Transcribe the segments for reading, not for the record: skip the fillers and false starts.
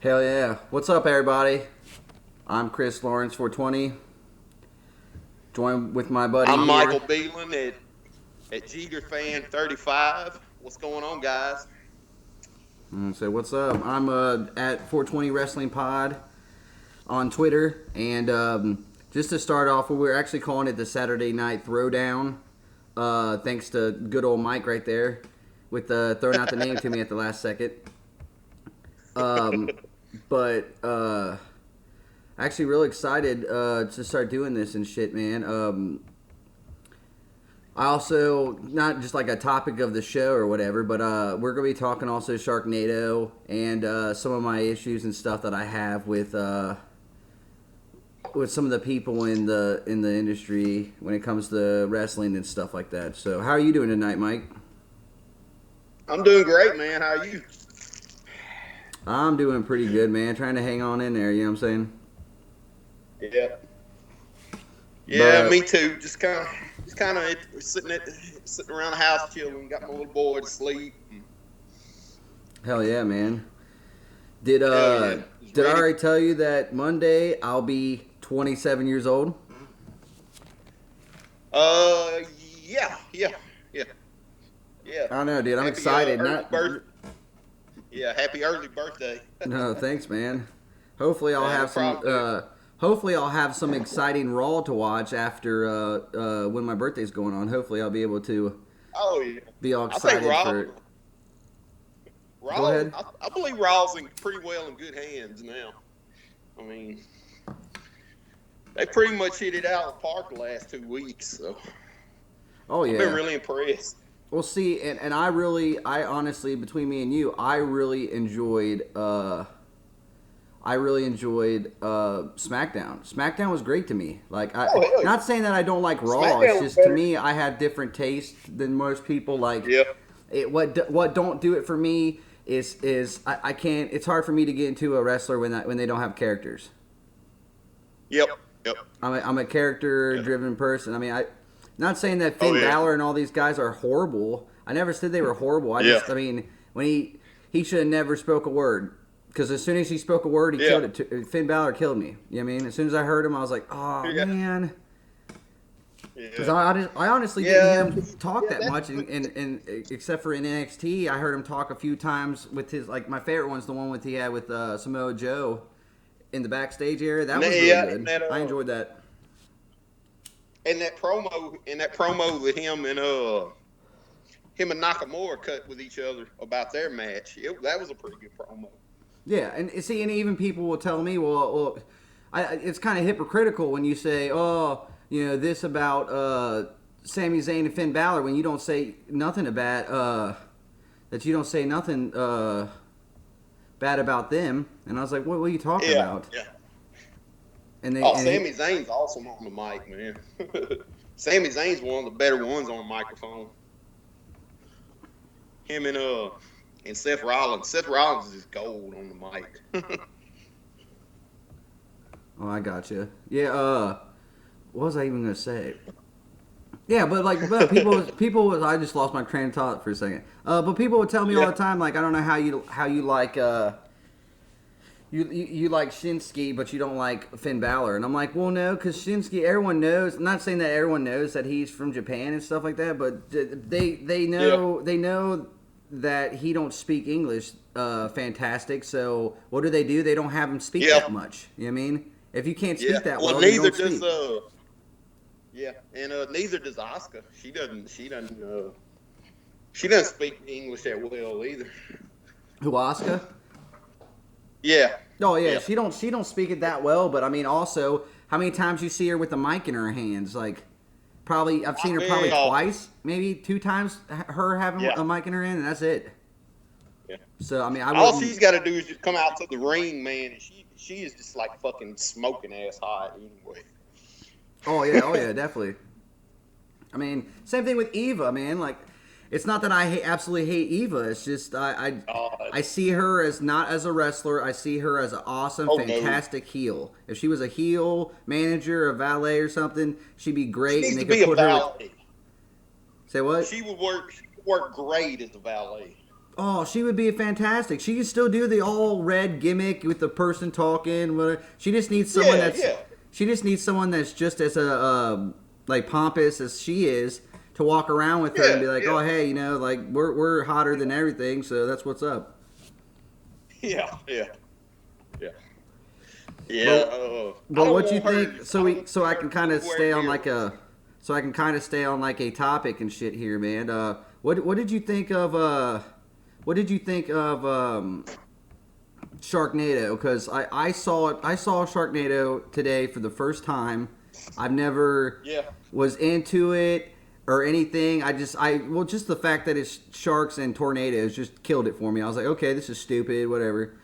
Hell yeah. What's up, everybody? I'm Chris Lawrence 420. Joined with my buddy I'm here. Michael Belin at Jeter Fan 35. What's going on, guys? So what's up? I'm at 420 Wrestling Pod on Twitter. And just to start off, we're actually calling it the Saturday Night Throwdown. Thanks to good old Mike right there with throwing out the name to me at the last second. But actually really excited to start doing this and shit, man. I also, not just like a topic of the show or whatever, but we're going to be talking also Sharknado and some of my issues and stuff that I have with some of the people in the industry when it comes to wrestling and stuff like that. So how are you doing tonight, Mike? I'm doing great, man. How are you? I'm doing pretty good, man. Trying to hang on in there, you know what I'm saying? Yeah, me too. Just kind of sitting around the house chilling. Got my little boy to sleep. Hell yeah, man. Did I already tell you that Monday I'll be 27 years old? Yeah. I don't know, dude. I'm excited. Happy early birthday. No, thanks, man. Hopefully I'll have some. Hopefully I'll have some exciting Raw to watch after when my birthday's going on. Hopefully I'll be able to. Be all excited for it. Go ahead. I believe Raw's pretty well in good hands now. I mean, they pretty much hit it out of the park the last 2 weeks. So. Oh yeah. I've been really impressed. Well, see, and I honestly, between me and you, I really enjoyed SmackDown. SmackDown was great to me. Like, not saying that I don't like Raw. It's just to me, I have different tastes than most people. Like, what don't do it for me is I can't. It's hard for me to get into a wrestler when they don't have characters. Yep. I'm a character-driven person. I mean, not saying that Finn Balor and all these guys are horrible. I never said they were horrible. I mean, when he should have never spoke a word. Because as soon as he spoke a word, he killed it. Finn Balor killed me. You know what I mean? As soon as I heard him, I was like, oh, man. Because I honestly didn't hear him talk that much. And except for in NXT, I heard him talk a few times with his, like, my favorite one's the one he had with Samoa Joe in the backstage area. That was really good. I enjoyed that. And that promo that him and Nakamura cut with each other about their match, that was a pretty good promo. Yeah, and see, and even people will tell me, it's kind of hypocritical when you say, this about Sami Zayn and Finn Balor when you don't say nothing about that you don't say nothing bad about them. And I was like, what are you talking about? Yeah. Sami Zayn's awesome on the mic, man. Sami Zayn's one of the better ones on the microphone. Him and Seth Rollins. Seth Rollins is gold on the mic. Oh, I got you. Yeah. What was I even gonna say? Yeah, but people. I just lost my train of thought for a second. But people would tell me all the time, like, I don't know how you like. You like Shinsuke, but you don't like Finn Balor. And I'm like, well, no, because Shinsuke, everyone knows. I'm not saying that everyone knows that he's from Japan and stuff like that, but they know that he don't speak English fantastic. So what do? They don't have him speak that much. You know what I mean? If you can't speak that well, neither you don't does speak. and neither does Asuka. She doesn't speak English that well either. Who, Asuka? Yeah. Oh yeah, she don't speak it that well, but I mean also how many times you see her with a mic in her hands? Like probably I've seen her probably twice, maybe 2 times her having a mic in her hand, and that's it. Yeah. So I mean all she's got to do is just come out to the ring, man, and she is just like fucking smoking ass hot anyway. Oh yeah, definitely. I mean, same thing with Eva, man. Like, it's not that I absolutely hate Eva. It's just I see her as not as a wrestler. I see her as an awesome, fantastic heel. If she was a heel manager, a valet, or something, she'd be great. She needs to be a valet. Say what? She would work great as a valet. Oh, she would be fantastic. She can still do the all red gimmick with the person talking. Whatever. She just needs someone She just needs someone that's just as like pompous as she is to walk around with her and be like, oh hey, you know, like we're hotter than everything, so that's what's up. Yeah. But what you think? So I can kind of stay on like a topic and shit here, man. What did you think of Sharknado? Because I saw Sharknado today for the first time. I've never was into it or anything. Just the fact that it's sharks and tornadoes just killed it for me. I was like, okay, this is stupid, whatever.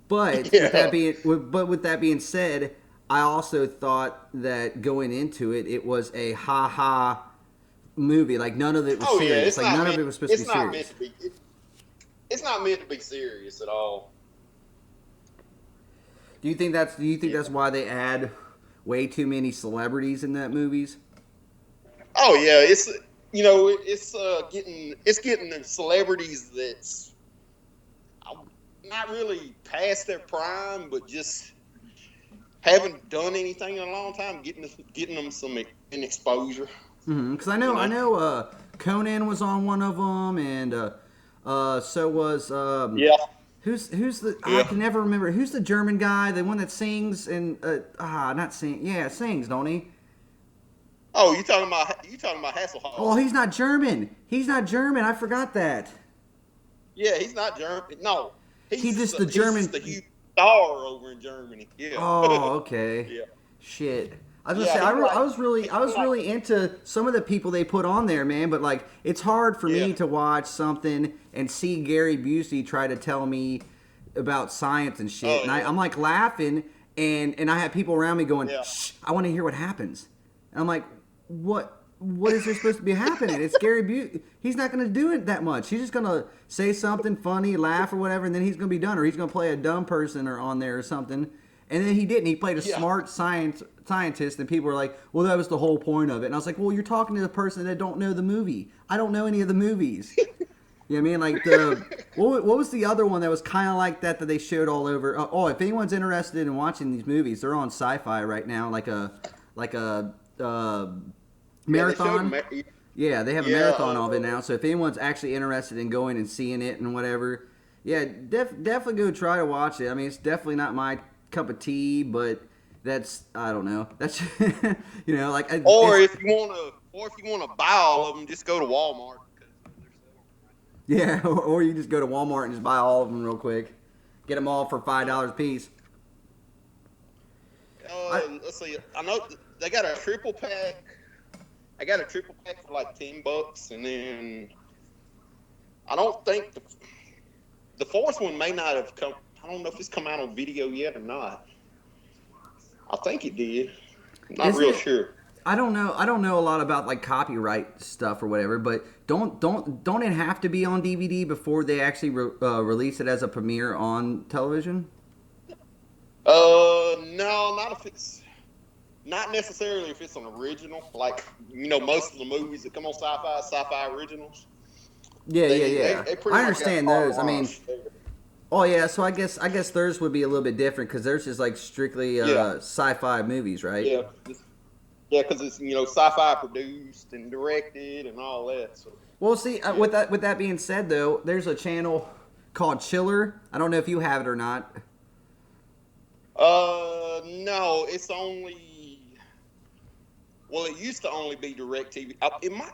But with that being said, I also thought that going into it, it was a ha movie. Like none of it was serious. Like none of it was supposed to be serious. It's not meant to be serious at all. Do you think that's why they add way too many celebrities in that movies? Oh yeah, it's getting the celebrities that's not really past their prime, but just haven't done anything in a long time, getting them some exposure. Because I know Conan was on one of them, and so was Who's the? I can never remember. Who's the German guy? The one that sings and sings, don't he? Oh, you talking about Hasselhoff? Oh, he's not German. I forgot that. Yeah, he's not German. No, he's just the German. He's the huge star over in Germany. Yeah. Oh, okay. Yeah. Shit. I was gonna say I was really into some of the people they put on there, man. But like, it's hard for me to watch something and see Gary Busey try to tell me about science and shit, and I'm like laughing, and I have people around me going, "Shh, I want to hear what happens." And I'm like, "What is there supposed to be happening? It's Gary Busey. He's not going to do it that much. He's just going to say something funny, laugh or whatever, and then he's going to be done, or he's going to play a dumb person or on there or something." And then he didn't. He played a smart scientist, and people were like, "Well, that was the whole point of it." And I was like, "Well, you're talking to the person that don't know the movie. I don't know any of the movies." You know what I mean? Like what was the other one that was kind of like that they showed all over? Oh, if anyone's interested in watching these movies, they're on Sci-Fi right now, like a marathon. Yeah, they have a marathon of it now. So if anyone's actually interested in going and seeing it and whatever, definitely go try to watch it. I mean, it's definitely not my cup of tea, but that's, I don't know. That's you know, like. Or if you want to buy all of them, just go to Walmart. Yeah, or you just go to Walmart and just buy all of them real quick. Get them all for $5 a piece. Let's see. I know they got a triple pack. I got a triple pack for like $10, and then I don't think the fourth one may not have come. I don't know if it's come out on video yet or not. I think it did. I'm not real sure. I don't know a lot about like copyright stuff or whatever, but don't it have to be on DVD before they actually release it as a premiere on television? No, not necessarily if it's an original. Like, you know, most of the movies that come on sci-fi originals. Yeah. They I understand those. I mean, oh yeah. So I guess theirs would be a little bit different because theirs is like strictly sci-fi movies, right? Yeah. Yeah, because it's, you know, sci-fi produced and directed and all that. So. Well, see, with that being said, though, there's a channel called Chiller. I don't know if you have it or not. No, it's only. Well, it used to only be DirecTV. It might.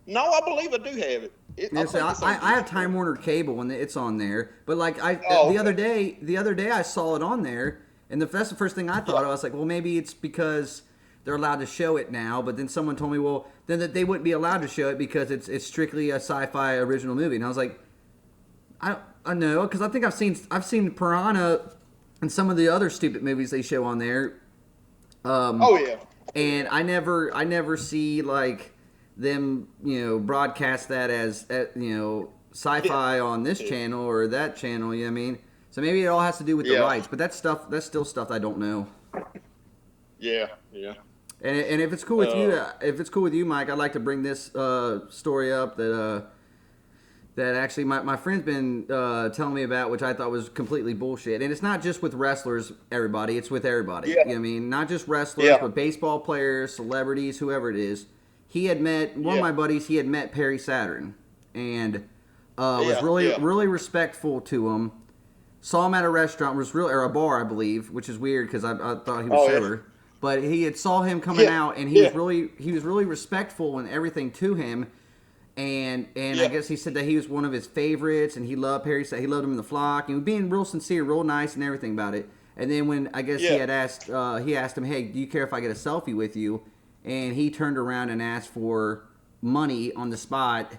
No, I believe I do have it. I have Time Warner Cable and it's on there. But like the other day I saw it on there, and that's the first thing I thought. I was like, well, maybe it's because they're allowed to show it now, but then someone told me, well, then that they wouldn't be allowed to show it because it's strictly a sci-fi original movie. And I was like, I know, because I think I've seen Piranha and some of the other stupid movies they show on there. And I never see like them, you know, broadcast that as you know, sci-fi on this channel or that channel. You know what I mean? So maybe it all has to do with the rights, but that's still stuff I don't know. Yeah. And if it's cool with you, Mike, I'd like to bring this story up that that actually my friend's been telling me about, which I thought was completely bullshit. And it's not just with wrestlers, everybody. It's with everybody. Yeah. You know what I mean? Not just wrestlers, but baseball players, celebrities, whoever it is. He had met, one of my buddies, he had met Perry Saturn. And was really respectful to him. Saw him at a restaurant, or a bar, I believe, which is weird because I thought he was sober. Yeah. But he had saw him coming out, and he was really respectful and everything to him. And I guess he said that he was one of his favorites, and he loved Perry. He loved him in the flock, and he was being real sincere, real nice, and everything about it. And then when I guess he had asked, he asked him, "Hey, do you care if I get a selfie with you?" And he turned around and asked for money on the spot.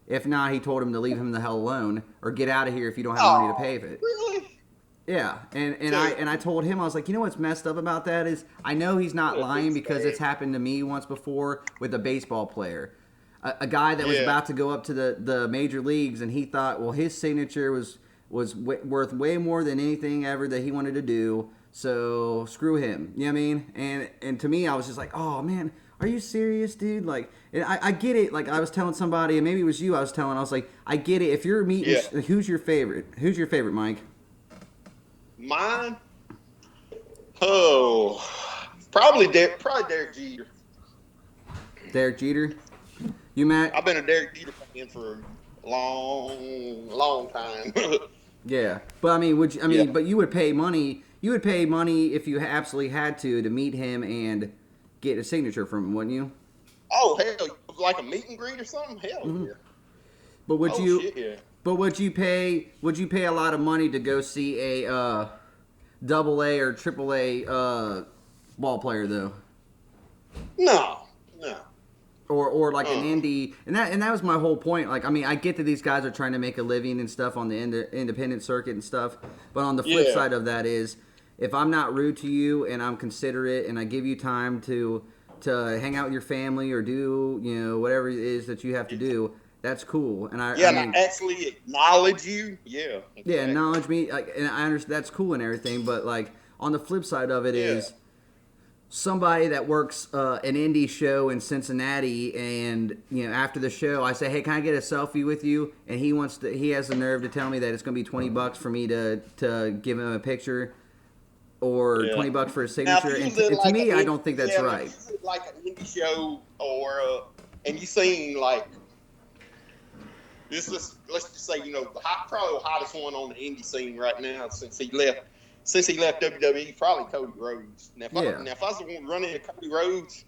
If not, he told him to leave him the hell alone or get out of here if you don't have money to pay for it. Really? Yeah, and I told him, I was like, you know what's messed up about that is I know he's not lying because it's happened to me once before with a baseball player. A guy that was about to go up to the major leagues, and he thought, well, his signature was worth way more than anything ever that he wanted to do, so screw him. You know what I mean? And to me, I was just like, oh, man, are you serious, dude? Like, I get it. Like, I was telling somebody, and maybe it was you I was like, I get it. If you're meeting, who's your favorite? Who's your favorite, Mike? Mine? Oh, probably Derek Jeter. Derek Jeter? You, Matt? I've been a Derek Jeter fan for a long time. Yeah, but I mean, but you would pay money. You would pay money if you absolutely had to meet him and get a signature from him, wouldn't you? Oh hell, like a meet and greet or something? Hell yeah. But would But would you pay a lot of money to go see a double-A or triple-A ball player though? No. Or like an indie, and that was my whole point. Like, I mean, I get that these guys are trying to make a living and stuff on the independent circuit and stuff, but on the flip side of that is, if I'm not rude to you and I'm considerate and I give you time to hang out with your family or do whatever it is that you have to do, that's cool. And I actually acknowledge you. Yeah. Exactly. Yeah, acknowledge me. Like, and I understand that's cool and everything, but like on the flip side of it is. Somebody that works an indie show in Cincinnati, and after the show, I say, "Hey, can I get a selfie with you?" And he has the nerve to tell me that it's going to be $20 for me to give him a picture, or $20 for a signature. And to me, I don't think that's right. Like an indie show, or and you seen like this. Let's just say probably the hottest one on the indie scene right now since he left. Since he left WWE, probably Cody Rhodes. Now, if I was the one running into Cody Rhodes,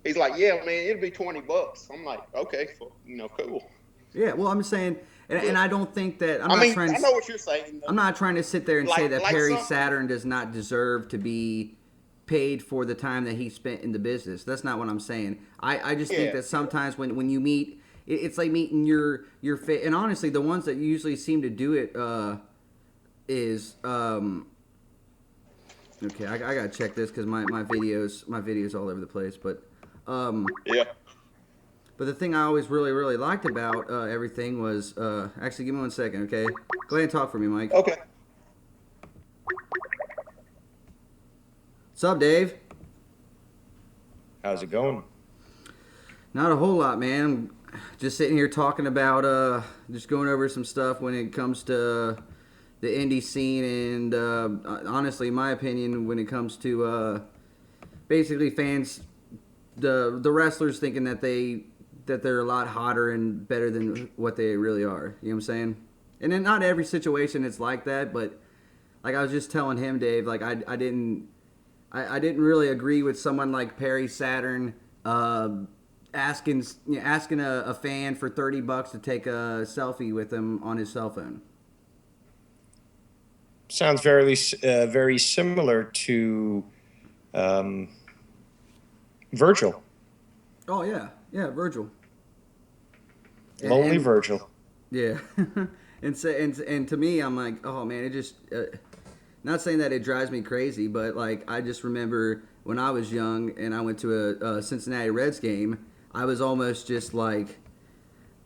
he's like, "Yeah, man, it'll be $20." I'm like, "Okay, cool." Yeah, well, I'm saying, and I don't think that I know what you're saying. I'm not trying to sit there and say that Perry Saturn does not deserve to be paid for the time that he spent in the business. That's not what I'm saying. I just think that sometimes when you meet, it's like meeting your and honestly, the ones that usually seem to do it is. Okay, I gotta check this because my videos all over the place. But But the thing I always really liked about everything was actually give me 1 second, okay? Go ahead and talk for me, Mike. Okay. What's up, Dave? How's it going? Not a whole lot, man. I'm just sitting here talking about just going over some stuff when it comes to the indie scene, and honestly, in my opinion, when it comes to basically fans, the wrestlers thinking that they're a lot hotter and better than what they really are. You know what I'm saying? And in not every situation it's like that, but like I was just telling him, Dave, like I didn't really agree with someone like Perry Saturn asking a fan for $30 to take a selfie with him on his cell phone. Sounds very similar to Virgil. Oh yeah, Virgil. Lonely Virgil. Yeah, and to me, I'm like, oh man, it just. Not saying that it drives me crazy, but like I just remember when I was young and I went to a Cincinnati Reds game, I was almost just like,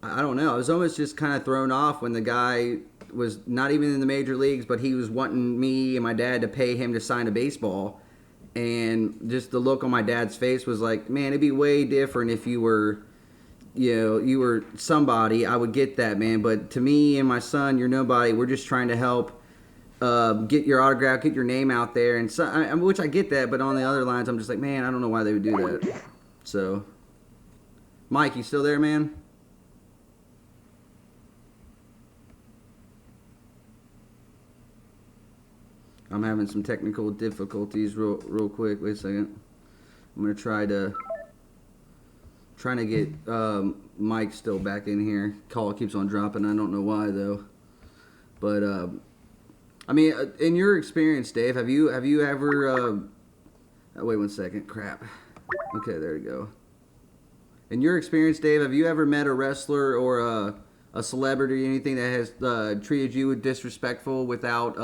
I don't know, I was almost just kind of thrown off when the guy was not even in the major leagues, but he was wanting me and my dad to pay him to sign a baseball. And just the look on my dad's face was like, man, it'd be way different if you were you were somebody, I would get that, man. But to me and my son, you're nobody. We're just trying to help get your autograph, get your name out there, and so, which I get that. But on the other lines, I'm just like, man, I don't know why they would do that. So, Mike, you still there, man? I'm having some technical difficulties real quick. Wait a second. I'm gonna trying to get Mike still back in here. Call keeps on dropping. I don't know why though. But I mean, in your experience, Dave, have you ever? Wait 1 second. Crap. Okay, there we go. In your experience, Dave, have you ever met a wrestler or a celebrity, anything that has treated you disrespectful without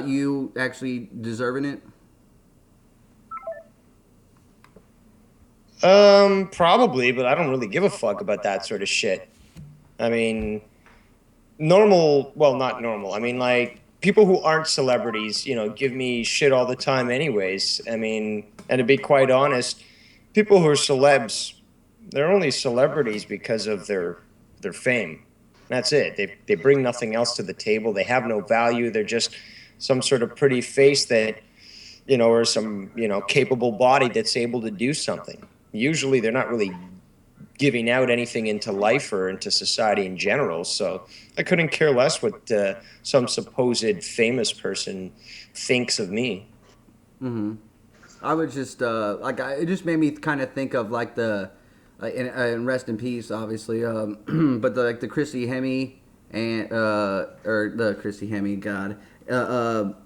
you actually deserving it? Probably, but I don't really give a fuck about that sort of shit. I mean, not normal. I mean, like, people who aren't celebrities, give me shit all the time anyways. I mean, and to be quite honest, people who are celebs, they're only celebrities because of their fame. That's it. They bring nothing else to the table. They have no value. They're just some sort of pretty face that, or some, capable body that's able to do something. Usually they're not really giving out anything into life or into society in general. So I couldn't care less what some supposed famous person thinks of me. Mm-hmm. I would just it just made me kind of think of like the and rest in peace, obviously. But the Chrissy Hemme and or the Chrissy Hemme, God,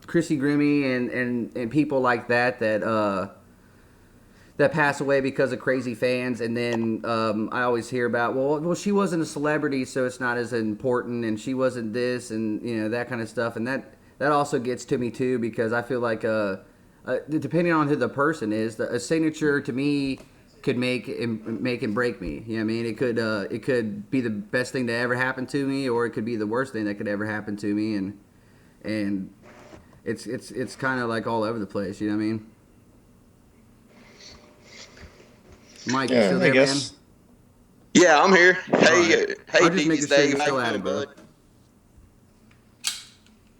Chrissy Grimmie and people like that that pass away because of crazy fans. And then I always hear about, well, she wasn't a celebrity, so it's not as important, and she wasn't this, and that kind of stuff. And that also gets to me too, because I feel like depending on who the person is, a signature to me could make and break me. You know what I mean? It could be the best thing to ever happen to me, or it could be the worst thing that could ever happen to me, and it's kind of like all over the place. You know what I mean? Mike, you still there, man? Yeah, I'm here. Hey, right. Hey, Devious Dave, how you doing, bud?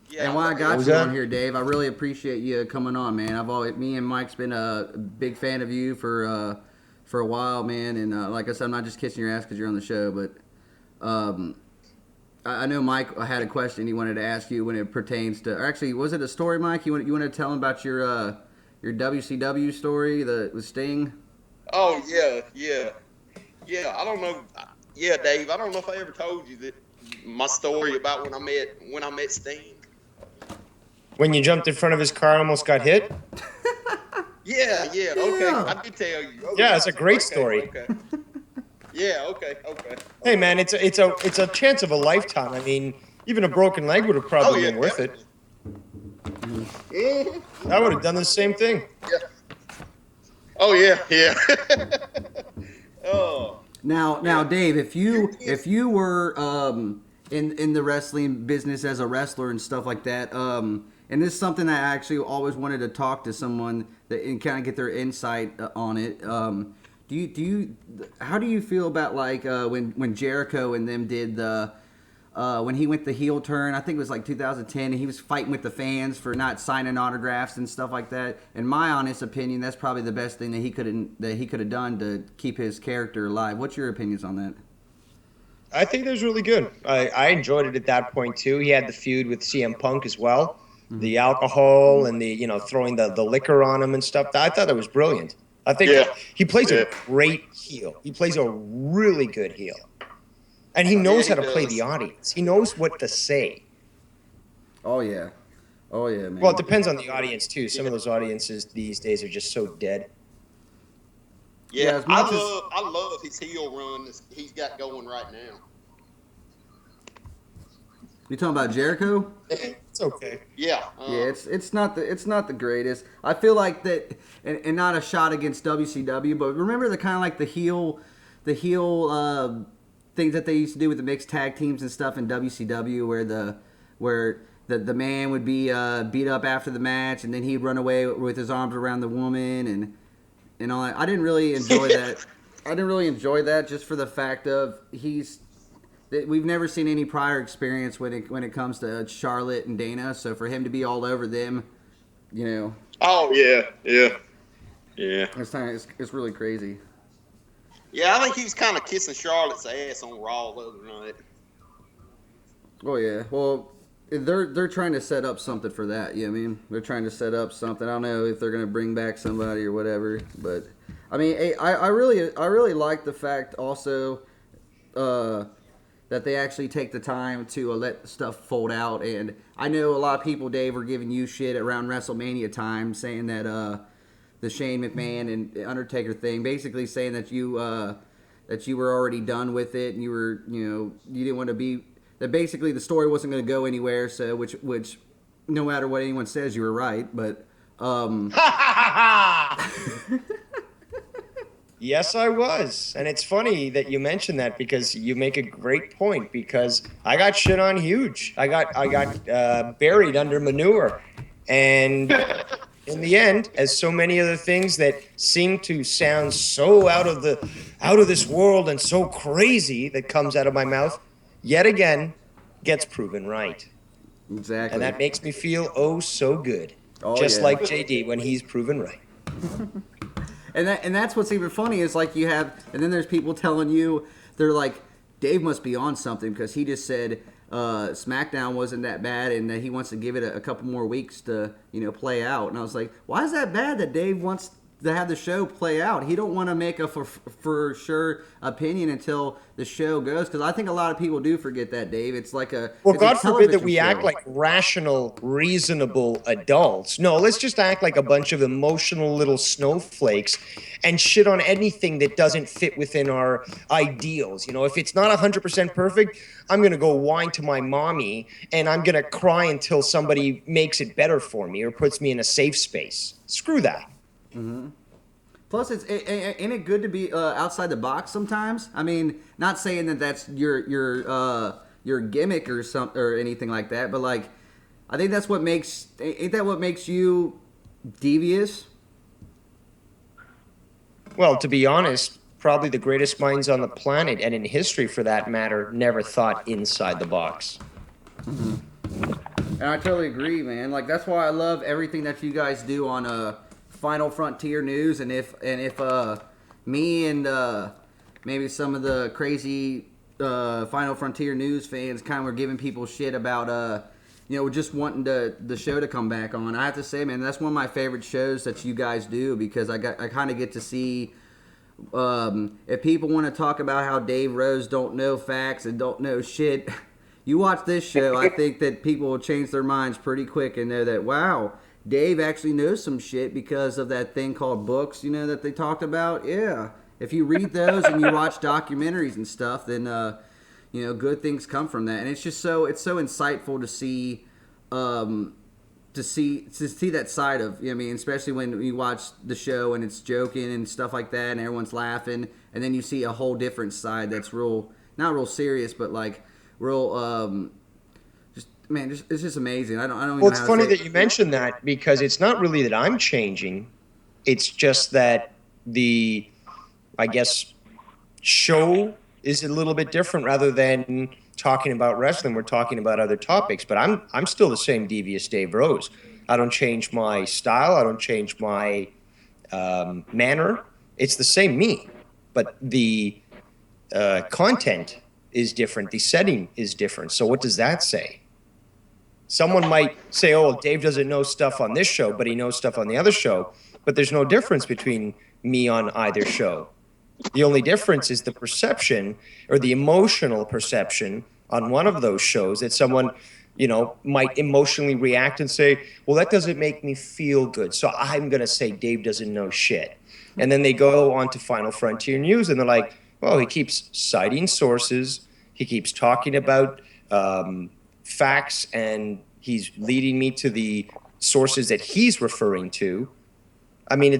Yeah, and while I got you on here, Dave, I really appreciate you coming on, man. Me and Mike's been a big fan of you for a while, man. And like I said, I'm not just kissing your ass because you're on the show, but I know Mike had a question he wanted to ask you when it pertains to. Or actually, was it a story, Mike? You want to tell him about your WCW story, with Sting? Oh yeah. I don't know. Yeah, Dave, I don't know if I ever told you that my story about when I met Sting. When you jumped in front of his car and almost got hit? Yeah. Okay, I did tell you. Okay. Yeah, it's a great story. Okay. Yeah. Okay. Hey, man, it's a chance of a lifetime. I mean, even a broken leg would have probably been worth it. Mm-hmm. I would have done the same thing. Yeah. Oh yeah. Oh. Now, Dave, if you were in the wrestling business as a wrestler and stuff like that, and this is something I actually always wanted to talk to someone and kind of get their insight on it. How do you feel about like when Jericho and them did when he went the heel turn? I think it was like 2010, and he was fighting with the fans for not signing autographs and stuff like that. In my honest opinion, that's probably the best thing that he could have done to keep his character alive. What's your opinions on that? I think that was really good. I enjoyed it at that point too. He had the feud with CM Punk as well, the alcohol and the throwing the liquor on him and stuff. I thought that was brilliant. I think he plays a great heel. He plays a really good heel. And he knows how to play the audience. He knows what to say. Oh yeah, man. Well, it depends on the audience too. Some of those audiences these days are just so dead. Yeah, I love his heel run he's got going right now. You talking about Jericho? It's okay. Yeah. It's not the greatest. I feel like that, and not a shot against WCW, but remember the kind of like the heel things that they used to do with the mixed tag teams and stuff in WCW, where the man would be beat up after the match, and then he'd run away with his arms around the woman and all that. I didn't really enjoy that. I didn't really enjoy that just for the fact of we've never seen any prior experience when it comes to Charlotte and Dana. So for him to be all over them, you know. Oh yeah. It's really crazy. Yeah, I think he was kind of kissing Charlotte's ass on Raw the other night. Oh yeah, well, they're trying to set up something for that. You know what I mean? They're trying to set up something. I don't know if they're gonna bring back somebody or whatever, but I mean, I really like the fact also that they actually take the time to let stuff fold out. And I know a lot of people, Dave, were giving you shit around WrestleMania time, saying that the Shane McMahon and Undertaker thing, basically saying that you were already done with it, and you didn't want to be. That basically the story wasn't going to go anywhere. So which no matter what anyone says, you were right. But yes, I was. And it's funny that you mentioned that because you make a great point, because I got shit on huge. I got buried under manure. And in the end, as so many other things that seem to sound so out of this world and so crazy that comes out of my mouth, yet again gets proven right. Exactly. And that makes me feel so good. Just like JD when he's proven right. And that's what's even funny is like you have, and then there's people telling you, they're like, Dave must be on something because he just said SmackDown wasn't that bad and that he wants to give it a couple more weeks to play out. And I was like, why is that bad that Dave wants to have the show play out? He don't want to make a for sure opinion until the show goes, because I think a lot of people do forget that, Dave. It's like God forbid that we act like rational, reasonable adults. No, let's just act like a bunch of emotional little snowflakes and shit on anything that doesn't fit within our ideals. If it's not 100% perfect, I'm going to go whine to my mommy and I'm going to cry until somebody makes it better for me or puts me in a safe space. Screw that. Mm-hmm. Plus, ain't it good to be outside the box sometimes? I mean, not saying that that's your gimmick or anything like that, but like, I think that's what makes you devious. Well, to be honest, probably the greatest minds on the planet, and in history for that matter, never thought inside the box. Mm-hmm. And I totally agree, man. Like, that's why I love everything that you guys do on Final Frontier News, and if me and maybe some of the crazy Final Frontier News fans kind of were giving people shit about just wanting the show to come back on, I have to say, man, that's one of my favorite shows that you guys do, because I kind of get to see if people want to talk about how Dave Rose don't know facts and don't know shit. You watch this show, I think that people will change their minds pretty quick and know that, wow, Dave actually knows some shit because of that thing called books, that they talked about. Yeah. If you read those and you watch documentaries and stuff, then, good things come from that. And it's just it's so insightful to see that side of, especially when you watch the show and it's joking and stuff like that and everyone's laughing. And then you see a whole different side that's not real serious, but like real, it's just amazing. I don't even know. Well, it's funny that you mentioned that, because it's not really that I'm changing. It's just that the, I guess, show is a little bit different. Rather than talking about wrestling, we're talking about other topics. But I'm still the same Devious Dave Rose. I don't change my style. I don't change my manner. It's the same me, but the content is different. The setting is different. So what does that say? Someone might say, oh, Dave doesn't know stuff on this show, but he knows stuff on the other show. But there's no difference between me on either show. The only difference is the perception or the emotional perception on one of those shows that someone, might emotionally react and say, well, that doesn't make me feel good, so I'm going to say Dave doesn't know shit. And then they go on to Final Frontier News and they're like, well, he keeps citing sources. He keeps talking about facts, and he's leading me to the sources that he's referring to. I mean,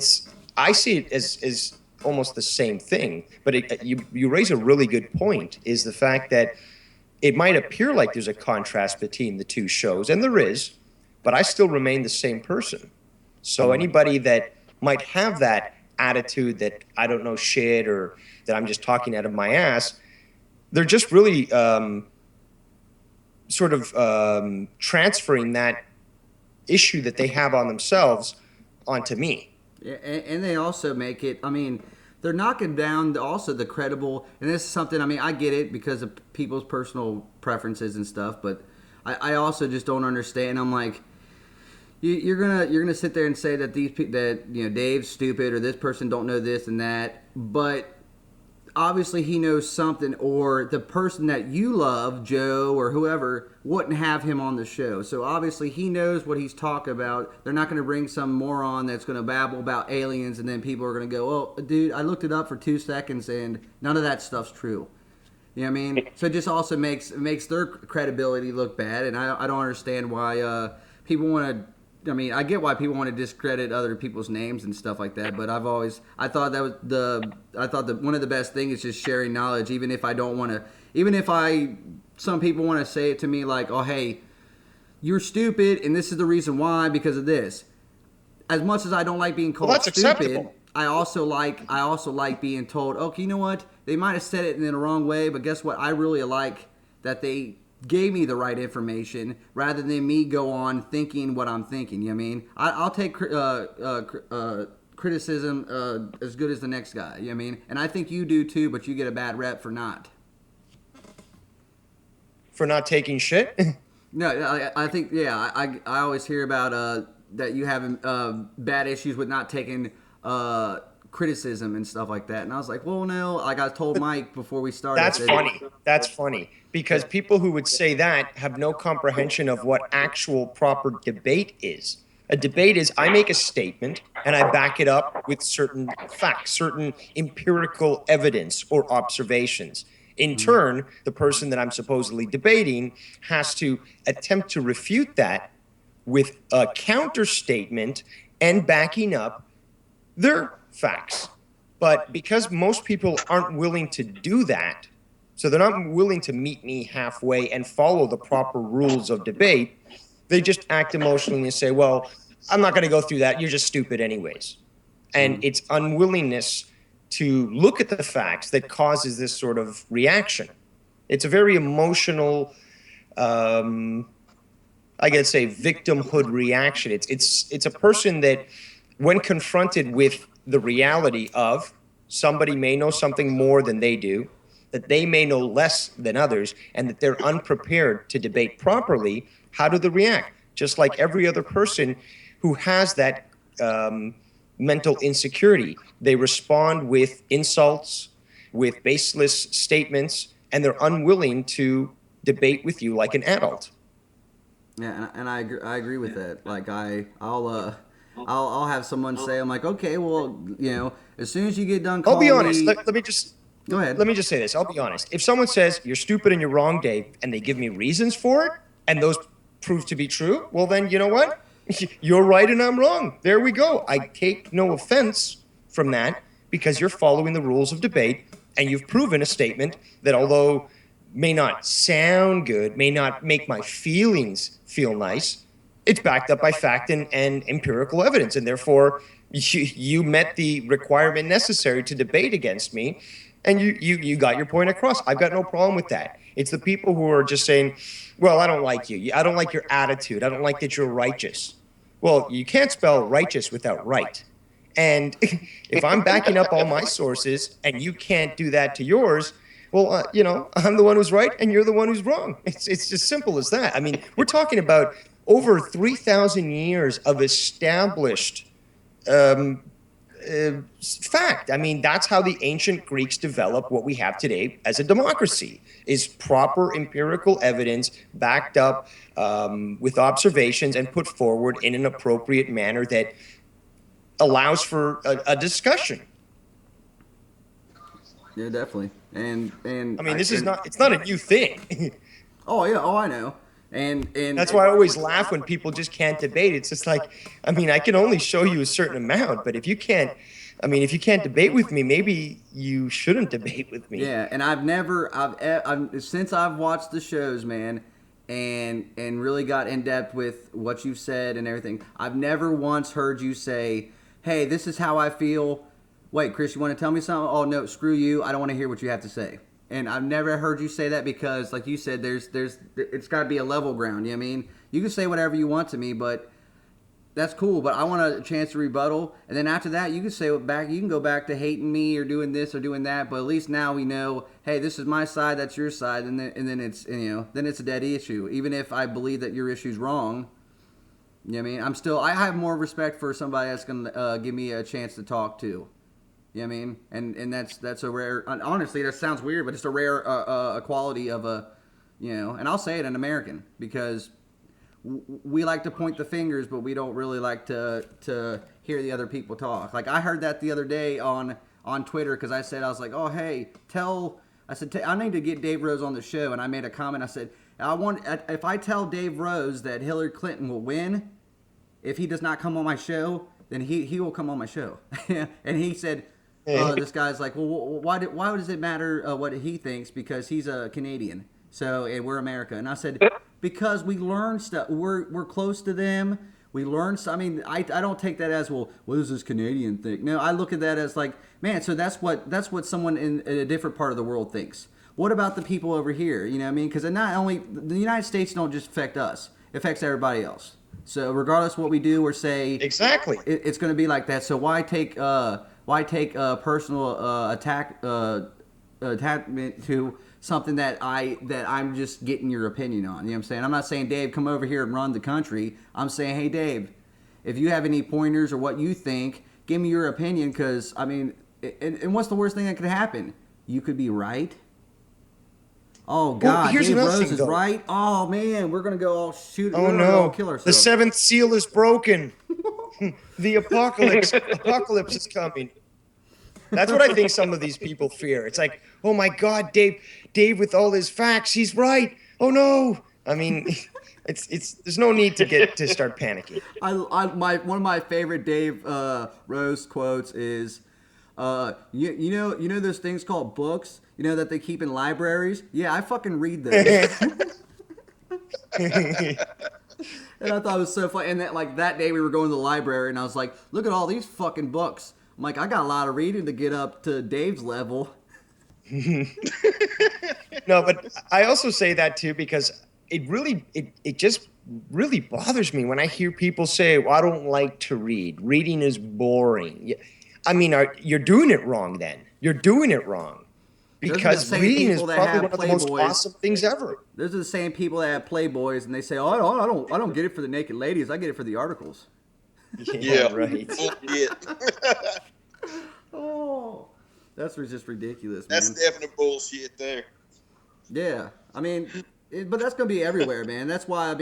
I see it as almost the same thing, but you raise a really good point, is the fact that it might appear like there's a contrast between the two shows, and there is, but I still remain the same person. So anybody that might have that attitude that I don't know shit or that I'm just talking out of my ass. They're just really transferring that issue that they have on themselves onto me. Yeah, and they also make it, I mean, they're knocking down also the credible, and this is something, I mean, I get it because of people's personal preferences and stuff, but I also just don't understand. I'm like, you're gonna sit there and say that Dave's stupid or this person don't know this and that, but obviously he knows something, or the person that you love, Joe or whoever, wouldn't have him on the show. So obviously he knows what he's talking about. They're not going to bring some moron that's going to babble about aliens and then people are going to go, oh, dude, I looked it up for 2 seconds and none of that stuff's true. You know what I mean? So it just also makes their credibility look bad, and I don't understand why people want to. I mean, I get why people want to discredit other people's names and stuff like that, but I thought one of the best things is just sharing knowledge, even if I don't want to, some people want to say it to me like, oh, hey, you're stupid, and this is the reason why, because of this. As much as I don't like being called stupid, acceptable. I also like being told, okay, you know what? They might have said it in the wrong way, but guess what? I really like that they gave me the right information rather than me go on thinking what I'm thinking. You know what I mean? I'll take criticism as good as the next guy. You know what I mean? And I think you do too, but you get a bad rep for not. For not taking shit? No, I think, yeah, I always hear about that you having bad issues with not taking criticism and stuff like that. And I was like, well, no, like I told Mike before we started. That's funny. Because people who would say that have no comprehension of what actual proper debate is. A debate is I make a statement and I back it up with certain facts, certain empirical evidence or observations. In turn, the person that I'm supposedly debating has to attempt to refute that with a counter statement and backing up their facts. But because most people aren't willing to do that, so they're not willing to meet me halfway and follow the proper rules of debate, they just act emotionally and say, well, I'm not going to go through that. You're just stupid anyways. And it's unwillingness to look at the facts that causes this sort of reaction. It's a very emotional, I gotta say, victimhood reaction. It's a person that, when confronted with the reality of somebody may know something more than they do, that they may know less than others, and that they're unprepared to debate properly, how do they react? Just like every other person who has that mental insecurity. They respond with insults, with baseless statements, and they're unwilling to debate with you like an adult. Yeah, and I agree with that. Like I'll have someone say, I'm like, okay, well, as soon as you get done calling I'll be honest. me... Let me just... Go ahead. Let me just say this. I'll be honest. If someone says, you're stupid and you're wrong, Dave, and they give me reasons for it, and those prove to be true, well then, you know what? You're right and I'm wrong. There we go. I take no offense from that because you're following the rules of debate, and you've proven a statement that, although may not sound good, may not make my feelings feel nice, it's backed up by fact and empirical evidence, and therefore you met the requirement necessary to debate against me, and you got your point across. I've got no problem with that. It's the people who are just saying, well, I don't like you. I don't like your attitude. I don't like that you're righteous. Well, you can't spell righteous without right. And if I'm backing up all my sources and you can't do that to yours, well, I'm the one who's right and you're the one who's wrong. It's as simple as that. I mean, we're talking about over 3,000 years of established fact. I mean, that's how the ancient Greeks developed what we have today as a democracy, is proper empirical evidence backed up with observations and put forward in an appropriate manner that allows for a discussion. Yeah, definitely. And I mean, it's not a new thing. Oh yeah, I know. And that's why I always laugh when people just can't debate. It's just like, I mean, I can only show you a certain amount, but if you can't debate with me, maybe you shouldn't debate with me. Yeah, and I've since I've watched the shows, man, and really got in depth with what you've said and everything, I've never once heard you say, hey, this is how I feel, wait, Chris, you want to tell me something? Oh no, screw you. I don't want to hear what you have to say. And I've never heard you say that because, like you said, it's got to be a level ground. You know what I mean? You can say whatever you want to me, but that's cool. But I want a chance to rebuttal, and then after that, you can say back. You can go back to hating me or doing this or doing that. But at least now we know, hey, this is my side, that's your side, and then it's then it's a dead issue. Even if I believe that your issue's wrong, you know what I mean? I have more respect for somebody that's gonna give me a chance to talk to. You know what I mean? And that's a rare. Honestly, that sounds weird, but it's a rare quality of a, And I'll say it, an American, because we like to point the fingers, but we don't really like to hear the other people talk. Like I heard that the other day on Twitter because I was like, oh hey, I need to get Dave Rose on the show, and I made a comment. I said if I tell Dave Rose that Hillary Clinton will win, if he does not come on my show, then he will come on my show. And he said. This guy's like, well, why does it matter what he thinks? Because he's a Canadian, and we're America. And I said, because we learn stuff. We're close to them. We learn. I mean, I don't take that as what does this Canadian think? No, I look at that as like, man. So that's what someone in a different part of the world thinks. What about the people over here? You know what I mean? Because not only the United States don't just affect us; it affects everybody else. So regardless of what we do or say, exactly, it's going to be like that. So why take personal attachment to something that I'm just getting your opinion on? You know what I'm saying? I'm not saying, Dave, come over here and run the country. I'm saying, hey, Dave, if you have any pointers or what you think, give me your opinion. Because I mean, and what's the worst thing that could happen? You could be right. Oh God, well, Dave Rose is right. Oh man, we're gonna go all shoot. Oh no, kill ourselves. The seventh seal is broken. The apocalypse is coming. That's what I think some of these people fear. It's like, oh my God, Dave with all his facts, he's right. Oh no. I mean, it's there's no need to start panicking. One of my favorite Dave Rose quotes is, you know those things called books, that they keep in libraries? Yeah, I fucking read those. And I thought it was so funny. And that day we were going to the library, and I was like, look at all these fucking books. I'm like, I got a lot of reading to get up to Dave's level. No, but I also say that too because it just really bothers me when I hear people say, well, I don't like to read. Reading is boring. I mean, you're doing it wrong then. You're doing it wrong. Because reading is probably one of the most awesome things ever. Those are the same people that have Playboys, and they say, "Oh, I don't get it for the naked ladies. I get it for the articles." Yeah, right. Oh, that's just ridiculous. That's man. Definite bullshit there. Yeah, I mean, but that's gonna be everywhere, man. That's why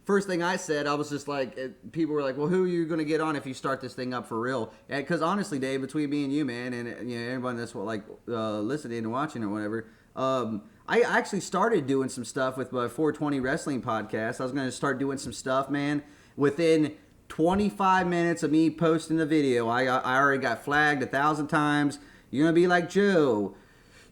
first thing I said, I was just like, people were like, well, who are you going to get on if you start this thing up for real? Because honestly, Dave, between me and you, man, and everyone that's listening and watching or whatever, I actually started doing some stuff with my 420 Wrestling podcast. I was going to start doing some stuff, man. Within 25 minutes of me posting the video, I already got flagged 1,000 times. You're going to be like Joe.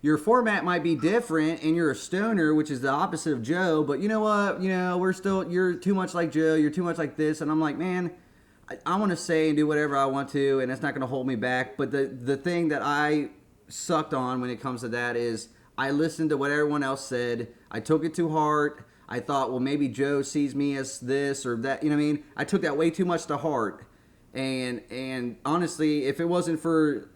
Your format might be different, and you're a stoner, which is the opposite of Joe. But you know what? You're too much like Joe. You're too much like this. And I'm like, man, I want to say and do whatever I want to, and it's not going to hold me back. But the thing that I sucked on when it comes to that is I listened to what everyone else said. I took it to heart. I thought, well, maybe Joe sees me as this or that. You know what I mean? I took that way too much to heart. And honestly, if it wasn't for,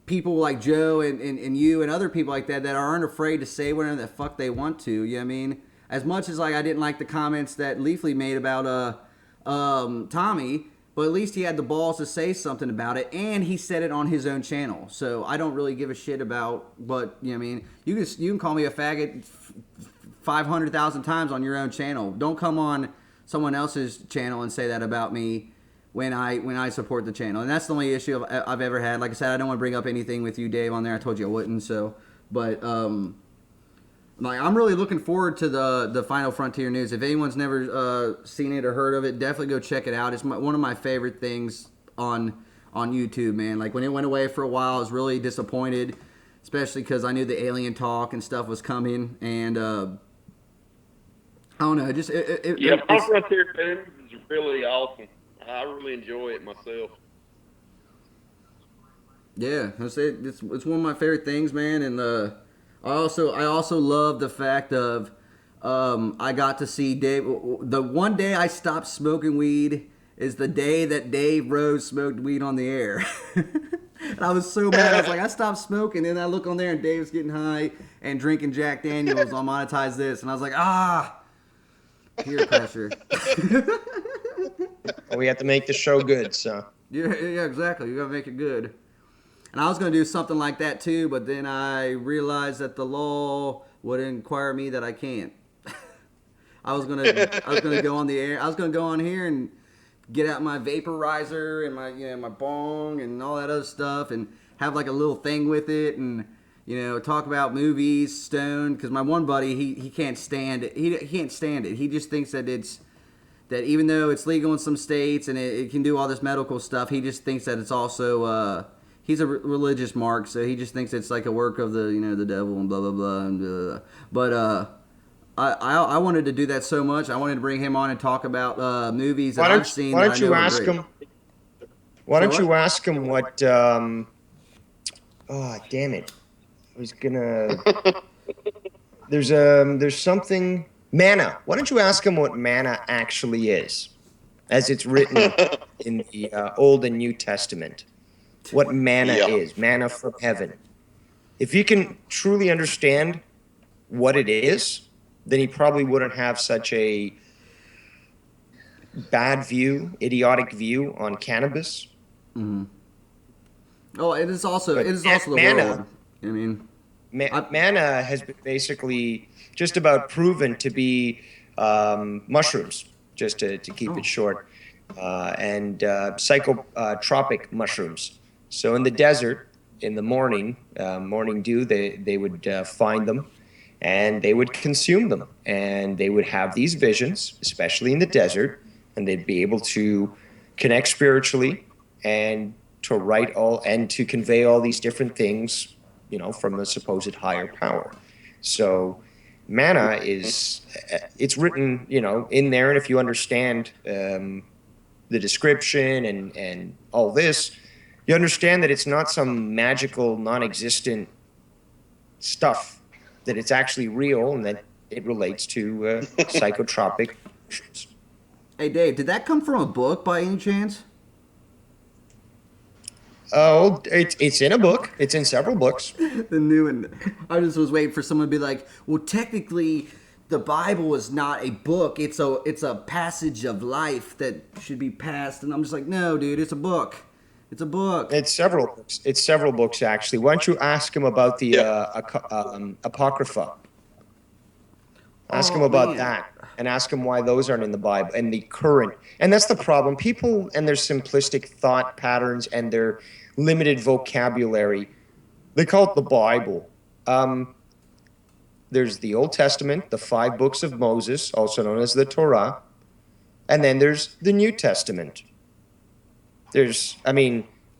people like Joe and you and other people like that aren't afraid to say whatever the fuck they want to, you know what I mean? As much as I didn't like the comments that Leafly made about Tommy, but at least he had the balls to say something about it, and he said it on his own channel. So I don't really give a shit about what, you know what I mean? You can call me a faggot 500,000 times on your own channel. Don't come on someone else's channel and say that about me when I support the channel. And that's the only issue I've ever had. Like I said, I don't want to bring up anything with you, Dave, on there. I told you I wouldn't. So, but I'm really looking forward to the Final Frontier news. If anyone's never seen it or heard of it, definitely go check it out. It's one of my favorite things on YouTube, man. Like when it went away for a while, I was really disappointed, especially because I knew the alien talk and stuff was coming. And I don't know, Final Frontier news is really awesome. I really enjoy it myself. Yeah, it's one of my favorite things, man. And I also love the fact of I got to see Dave. The one day I stopped smoking weed is the day that Dave Rose smoked weed on the air. And I was so mad. I was like, I stopped smoking. And then I look on there and Dave's getting high and drinking Jack Daniels on Monetize This. And I was like, peer pressure. We have to make the show good, so. Yeah, exactly. You gotta make it good. And I was gonna do something like that too, but then I realized that the law would inquire me that I can't. I was gonna go on the air. I was gonna go on here and get out my vaporizer and my bong and all that other stuff and have like a little thing with it and talk about movies, stoned. Because my one buddy he can't stand it. He can't stand it. He just thinks that that even though it's legal in some states and it can do all this medical stuff, he just thinks that it's also he's a religious mark, so he just thinks it's like a work of the devil and blah blah blah and blah, blah, blah. But I wanted to do that so much. I wanted to bring him on and talk about movies that I've seen. Why don't you ask him? Why don't you ask him what? Oh, damn it! I was gonna. There's something. Manna. Why don't you ask him what manna actually is, as it's written in the Old and New Testament? What manna is? Manna from heaven. If you can truly understand what it is, then he probably wouldn't have such a bad view, idiotic view on cannabis. Mm-hmm. Oh, it is also the manna, world. I mean, manna has been basically just about proven to be mushrooms, just to keep it short, and psychotropic mushrooms. So in the desert, in the morning dew, they would find them, and they would consume them, and they would have these visions, especially in the desert, and they'd be able to connect spiritually and to write and to convey all these different things, from a supposed higher power. So manna it's written, in there, and if you understand the description and all this, you understand that it's not some magical, non-existent stuff, that it's actually real and that it relates to psychotropic mushrooms. Hey, Dave, did that come from a book by any chance? Oh, it's in a book. It's in several books. The new one. I just was waiting for someone to be like, well, technically, the Bible is not a book. It's a passage of life that should be passed. And I'm just like, no, dude, it's a book. It's a book. It's several books. It's several books, actually. Why don't you ask him about the Apocrypha? Ask him about that, and ask him why those aren't in the Bible and the current. And that's the problem. People and their simplistic thought patterns and their limited vocabulary, they call it the Bible. There's the Old Testament, the 5 books of Moses, also known as the Torah, and then there's the New Testament.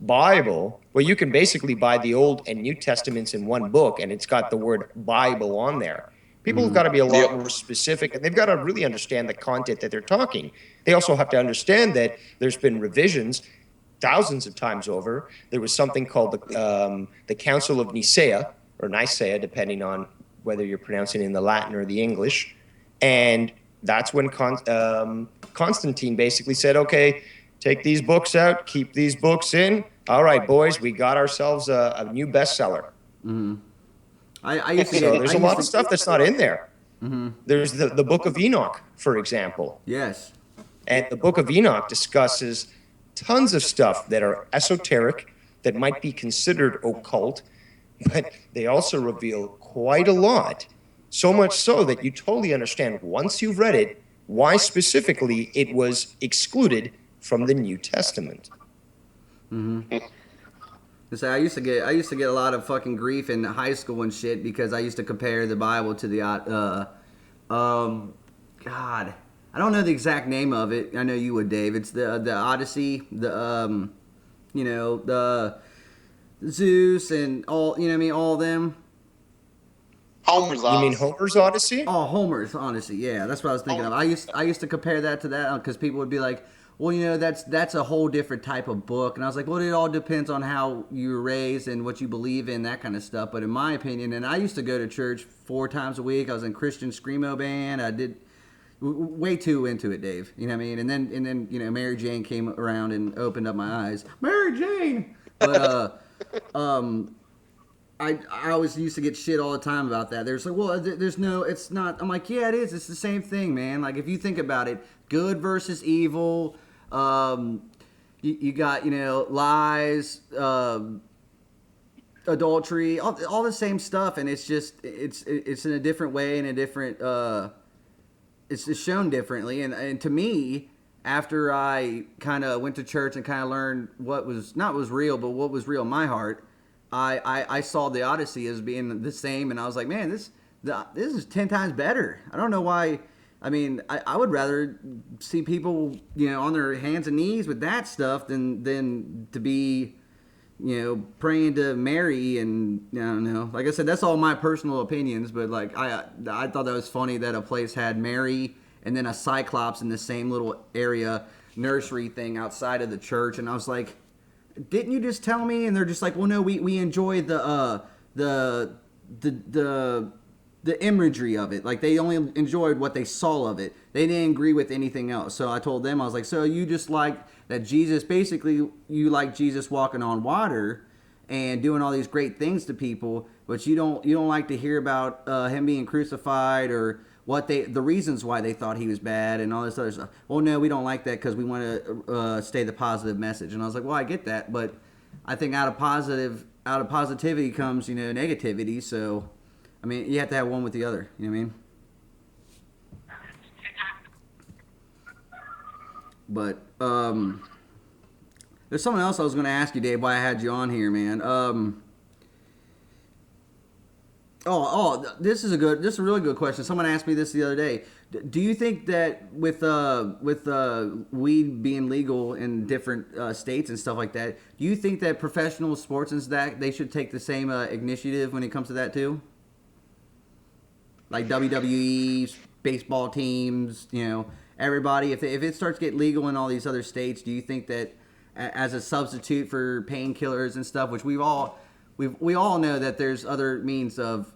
Bible, well, you can basically buy the Old and New Testaments in one book, and it's got the word Bible on there. People have got to be a lot more specific, and they've got to really understand the content that they're talking. They also have to understand that there's been revisions thousands of times over. There was something called the Council of Nicaea, or Nicaea, depending on whether you're pronouncing it in the Latin or the English. And that's when Constantine basically said, okay, take these books out, keep these books in. All right, boys, we got ourselves a new bestseller. Mm-hmm. There's a lot of stuff that's not in there. Mm-hmm. There's the Book of Enoch, for example. Yes. And the Book of Enoch discusses tons of stuff that are esoteric, that might be considered occult, but they also reveal quite a lot. So much so that you totally understand, once you've read it, why specifically it was excluded from the New Testament. Mm-hmm. So I used to get a lot of fucking grief in high school and shit because I used to compare the Bible to the God, I don't know the exact name of it. I know you would, Dave. It's the Odyssey, the Zeus and all, all of them. Homer's Odyssey. You mean Homer's Odyssey? Oh, Homer's Odyssey. Yeah, that's what I was thinking of. I used to compare that to that because people would be like, well, that's a whole different type of book. And I was like, well, it all depends on how you were raised and what you believe in, that kind of stuff. But in my opinion, and I used to go to church 4 times a week. I was in Christian Screamo band. I did way too into it, Dave. You know what I mean? And then Mary Jane came around and opened up my eyes. Mary Jane! But, I always used to get shit all the time about that. There's like, well, there's no, it's not. I'm like, yeah, it is. It's the same thing, man. Like, if you think about it, good versus evil. You got, lies, adultery, all the same stuff, and it's just it's in a different way and a different. It's just shown differently, and to me, after I kind of went to church and kind of learned what was real, but what was real in my heart. I saw the Odyssey as being the same, and I was like, man, this is 10 times better. I don't know why. I mean, I would rather see people, on their hands and knees with that stuff than to be, praying to Mary. And I don't know. Like I said, that's all my personal opinions. But like, I thought that was funny that a place had Mary and then a Cyclops in the same little area nursery thing outside of the church, and I was like, didn't you just tell me? And they're just like, well, no, we enjoy the imagery of it. Like, they only enjoyed what they saw of it. They didn't agree with anything else. So I told them, I was like, so you just like that Jesus, basically you like Jesus walking on water and doing all these great things to people, but you don't like to hear about him being crucified or the reasons why they thought he was bad and all this other stuff. Well, no, we don't like that because we want to stay the positive message. And I was like, well, I get that, but I think out of positivity comes, negativity. So, I mean, you have to have one with the other. You know what I mean? But there's something else I was going to ask you, Dave, why I had you on here, man. This is a really good question. Someone asked me this the other day. Do you think that with weed being legal in different states and stuff like that, do you think that professional sports and that they should take the same initiative when it comes to that too? Like WWE, baseball teams, everybody. If it starts to get legal in all these other states, do you think that as a substitute for painkillers and stuff, which we all know that there's other means of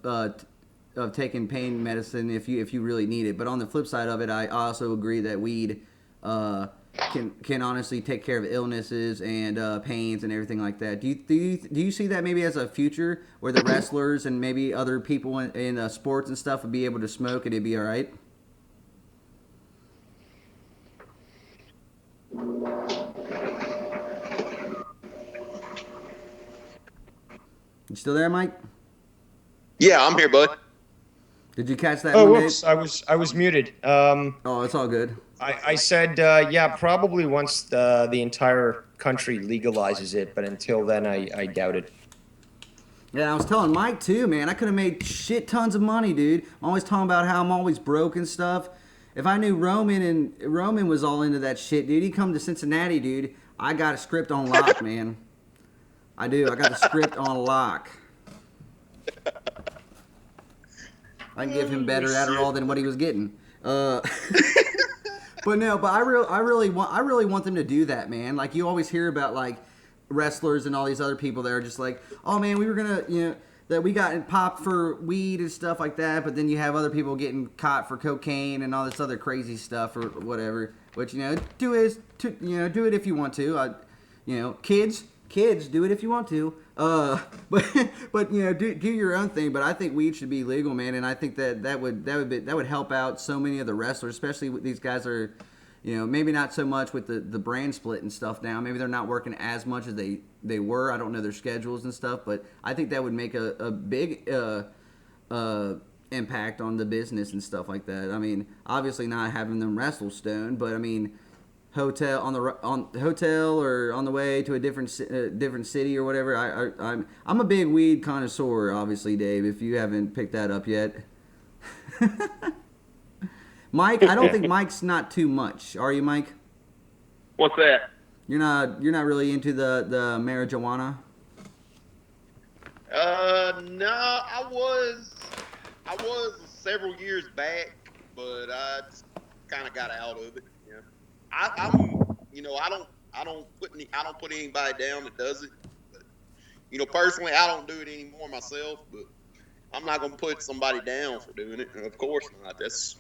taking pain medicine if you really need it. But on the flip side of it, I also agree that weed can honestly take care of illnesses and pains and everything like that. Do you see that maybe as a future where the wrestlers and maybe other people in sports and stuff would be able to smoke and it'd be all right? You still there, Mike? Yeah, I'm here, bud. Did you catch that? Oh, whoops! I was muted. It's all good. I said, yeah, probably once the entire country legalizes it, but until then, I doubt it. Yeah, I was telling Mike too, man. I could have made shit tons of money, dude. I'm always talking about how I'm always broke and stuff. If I knew Roman was all into that shit, dude, he'd come to Cincinnati, dude. I got a script on lock, man. I do. I got the script on lock. I can give him better Adderall than what he was getting. But I really want them to do that, man. Like, you always hear about like wrestlers and all these other people that are just like, oh man, we were gonna, that we got popped for weed and stuff like that. But then you have other people getting caught for cocaine and all this other crazy stuff or whatever. Which do it if you want to. Kids, do it if you want to. But do your own thing. But I think weed should be legal, man. And I think that would help out so many of the wrestlers, especially with these guys are, maybe not so much with the brand split and stuff now. Maybe they're not working as much as they were. I don't know their schedules and stuff, but I think that would make a big impact on the business and stuff like that. I mean, obviously not having them wrestle stone, but I mean, hotel or on the way to a different city or whatever. I'm a big weed connoisseur, obviously, Dave. If you haven't picked that up yet, Mike, I don't think Mike's not too much. Are you, Mike? What's that? You're not really into the marijuana. No, I was several years back, but I kind of got out of it. I'm I don't put anybody down that does it. But, personally, I don't do it anymore myself. But I'm not gonna put somebody down for doing it. Of course not. That's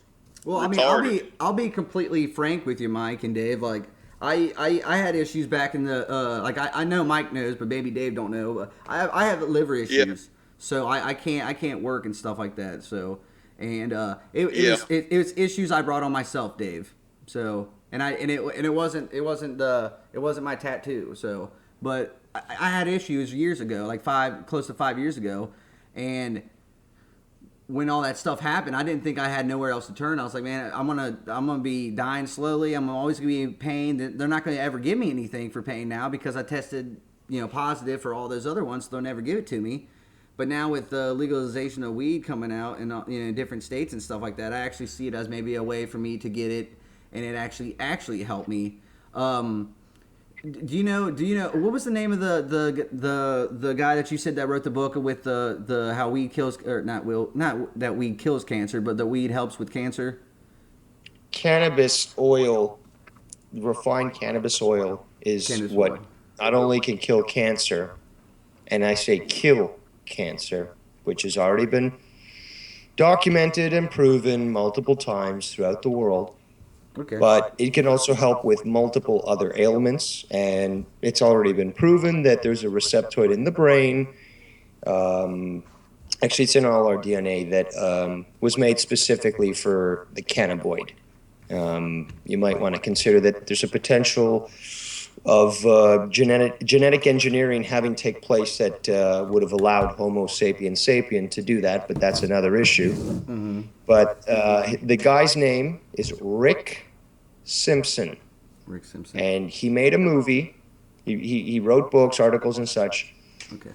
well. I retarded. mean, I'll be completely frank with you, Mike and Dave. Like, I had issues back in the like I know Mike knows, but maybe Dave don't know. But I have liver issues, so I can't work and stuff like that. So and it was issues I brought on myself, Dave. So it wasn't my tattoo. So but I had issues years ago, like close to 5 years ago, and when all that stuff happened, I didn't think I had nowhere else to turn. I was like, man, I'm gonna be dying slowly. I'm always gonna be in pain. They're not gonna ever give me anything for pain now because I tested, positive for all those other ones. So they'll never give it to me. But now with the legalization of weed coming out in different states and stuff like that, I actually see it as maybe a way for me to get it, and it actually helped me. Do you know what was the name of the guy that you said that wrote the book with the how weed kills, or not that weed kills cancer, but the weed helps with cancer? Cannabis oil, refined cannabis oil is what not only can kill cancer, and I say kill cancer, which has already been documented and proven multiple times throughout the world. Okay. But it can also help with multiple other ailments, and it's already been proven that there's a receptoid in the brain. Actually, it's in all our DNA that was made specifically for the cannabinoid. You might want to consider that there's a potential of genetic engineering having take place that would have allowed Homo sapiens sapien to do that, but that's another issue. Mm-hmm. But the guy's name is Rick Simpson. Rick Simpson. And he made a movie. He wrote books, articles, and such. Okay.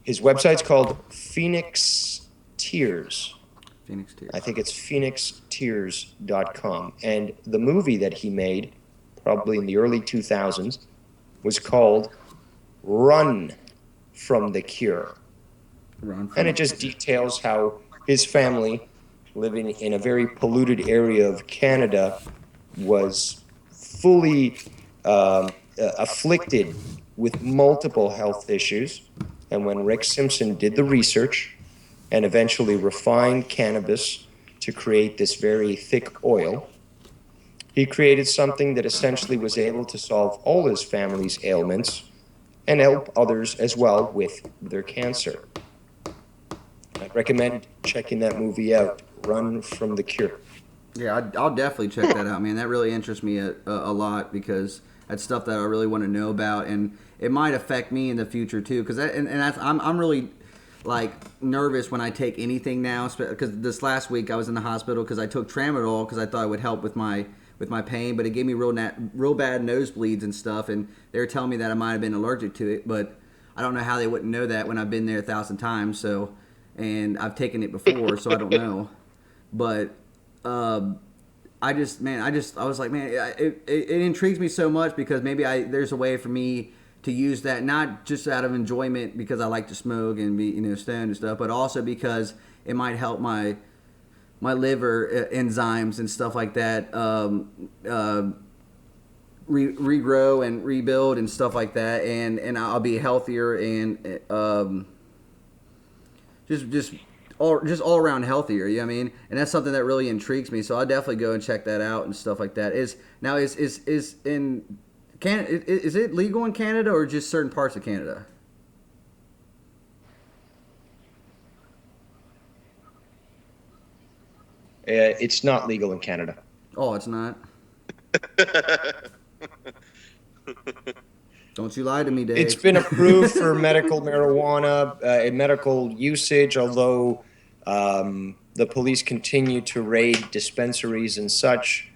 His website's called Phoenix Tears. Phoenix Tears. I think it's phoenixtears.com. And the movie that he made, probably in the early 2000s, was called Run from the Cure. And it just details how his family, living in a very polluted area of Canada, was fully afflicted with multiple health issues. And when Rick Simpson did the research and eventually refined cannabis to create this very thick oil, he created something that essentially was able to solve all his family's ailments and help others as well with their cancer. I recommend checking that movie out, Run from the Cure. Yeah, I'll definitely check that out, man. That really interests me a lot because that's stuff that I really want to know about, and it might affect me in the future too. Because I'm really like nervous when I take anything now. Because this last week I was in the hospital because I took tramadol because I thought it would help with my pain, but it gave me real bad nosebleeds and stuff, and they were telling me that I might have been allergic to it, but I don't know how they wouldn't know that when I've been there 1,000 times. So, and I've taken it before, so I don't know. But I was like, man, it intrigues me so much because maybe there's a way for me to use that not just out of enjoyment because I like to smoke and be stoned and stuff, but also because it might help my liver enzymes and stuff like that regrow and rebuild and stuff like that, and I'll be healthier and just all around healthier. You know what I mean? And that's something that really intrigues me. So I'll definitely go and check that out and stuff like that. Is in Canada? Is it legal in Canada or just certain parts of Canada? It's not legal in Canada. Oh, it's not? Don't you lie to me, Dave. It's been approved for medical marijuana and medical usage, although the police continue to raid dispensaries and such.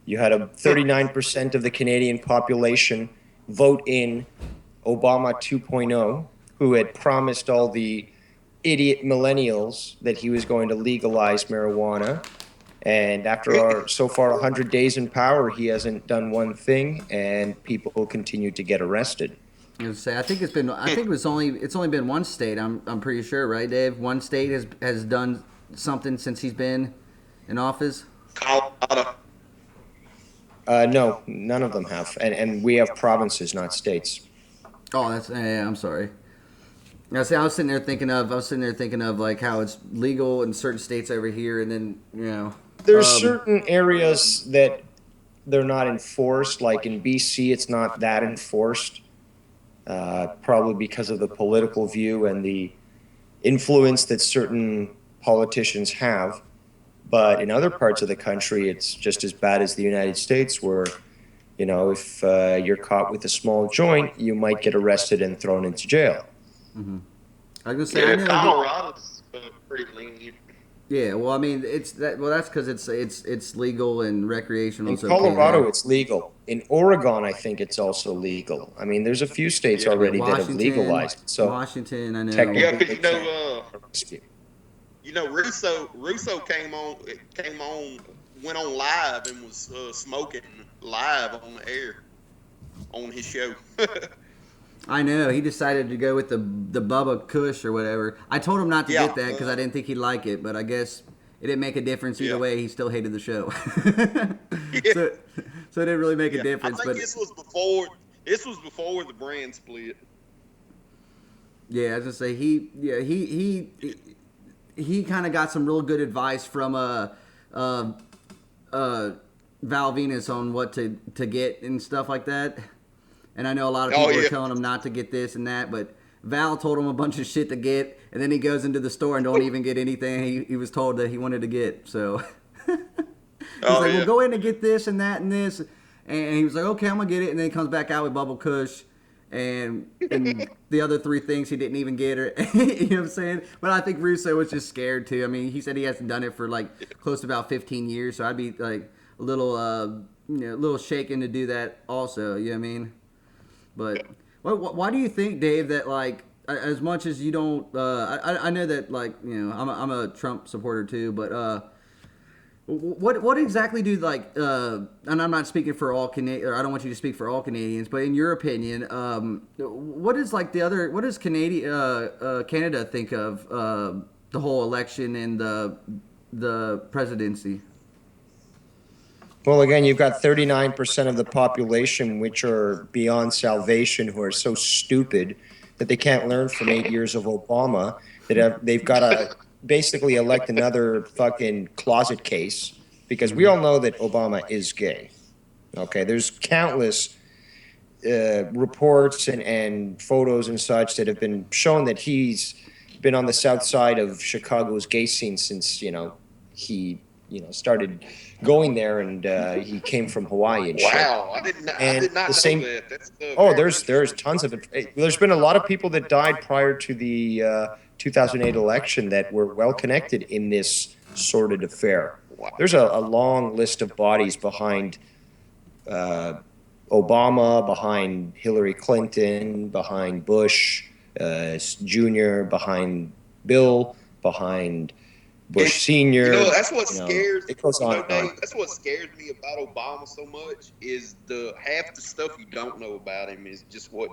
You had 39% of the Canadian population vote in Obama 2.0, who had promised all the idiot millennials that he was going to legalize marijuana. And after so far 100 days in power, he hasn't done one thing, and people continue to get arrested. It's only been one state. I'm pretty sure, right, Dave? One state has done something since he's been in office. Colorado. No, none of them have, and we have provinces, not states. Oh, yeah, I'm sorry. I was sitting there thinking of like how it's legal in certain states over here, and then there's certain areas that they're not enforced. Like in BC, it's not that enforced, probably because of the political view and the influence that certain politicians have. But in other parts of the country, it's just as bad as the United States, where, if you're caught with a small joint, you might get arrested and thrown into jail. Mm-hmm. I was gonna say, Colorado's pretty lenient. Yeah, well, I mean, that's because it's legal and recreational. In Colorado, it's legal. In Oregon, I think it's also legal. I mean, there's a few states already that have legalized it. So Washington, I know. Yeah, because Russo came on, went on live and was smoking live on the air on his show. I know. He decided to go with the Bubba Kush or whatever. I told him not to get that because I didn't think he'd like it, but I guess it didn't make a difference either way. He still hated the show. So it didn't really make a difference. I think this was before the brand split. Yeah, I was gonna say he kind of got some real good advice from Val Venus on what to get and stuff like that. And I know a lot of people are telling him not to get this and that, but Val told him a bunch of shit to get, and then he goes into the store and don't even get anything he was told that he wanted to get. So he's well, go in and get this and that and this. And he was like, okay, I'm going to get it. And then he comes back out with Bubble Kush and the other three things he didn't even get. Or, you know what I'm saying? But I think Russo was just scared, too. I mean, he said he hasn't done it for, like, close to about 15 years. So I'd be, like, a little shaken to do that also. You know what I mean? But why do you think, Dave, that, like, as much as you don't I know that, like, I'm a Trump supporter, too, but what exactly do, like, and I'm not speaking for all Canadians, or I don't want you to speak for all Canadians, but in your opinion, what is, like, what does Canada think of the whole election and the presidency? Well, again, you've got 39% of the population which are beyond salvation, who are so stupid that they can't learn from 8 years of Obama, that they've got to basically elect another fucking closet case, because we all know that Obama is gay. Okay, there's countless reports and photos and such that have been shown that he's been on the south side of Chicago's gay scene since, he started going there, and he came from Hawaii and shit. Wow, I did not know that. There's tons of it. There's been a lot of people that died prior to the 2008 election that were well connected in this sordid affair. Wow. There's a long list of bodies behind Obama, behind Hillary Clinton, behind Bush Jr., behind Bill, behind Bush Senior. That's what scares. It goes on. That's what scares me about Obama so much, is half the stuff you don't know about him is just what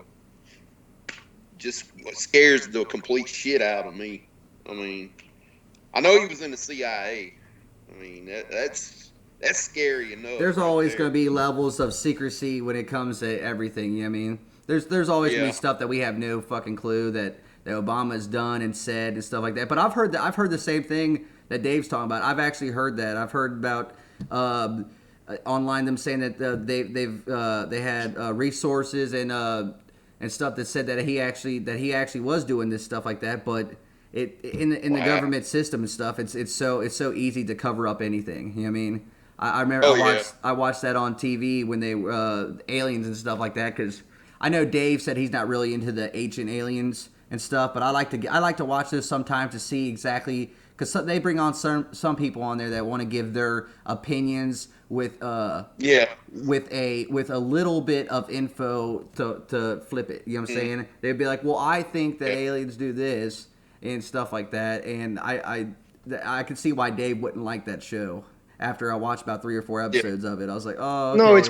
scares the complete shit out of me. I mean, I know he was in the CIA. I mean, that's scary enough. There's always going to be levels of secrecy when it comes to everything. You know what I mean? There's always going to be stuff that we have no fucking clue that Obama's done and said and stuff like that. But I've heard the same thing that Dave's talking about. I've actually heard that. I've heard about online them saying that they had resources and stuff that said that he actually was doing this stuff like that. But in the government system and stuff, it's so easy to cover up anything. You know what I mean? I remember I watched that on TV when they aliens and stuff like that, because I know Dave said he's not really into the ancient aliens and stuff, but I like to watch this sometimes to see exactly, because they bring on some people on there that want to give their opinions with a little bit of info to flip it. You know what I'm saying? They'd be like, well, I think that aliens do this and stuff like that, and I could see why Dave wouldn't like that show. After I watched about 3 or 4 episodes of it, I was like, "Oh, okay, no, it's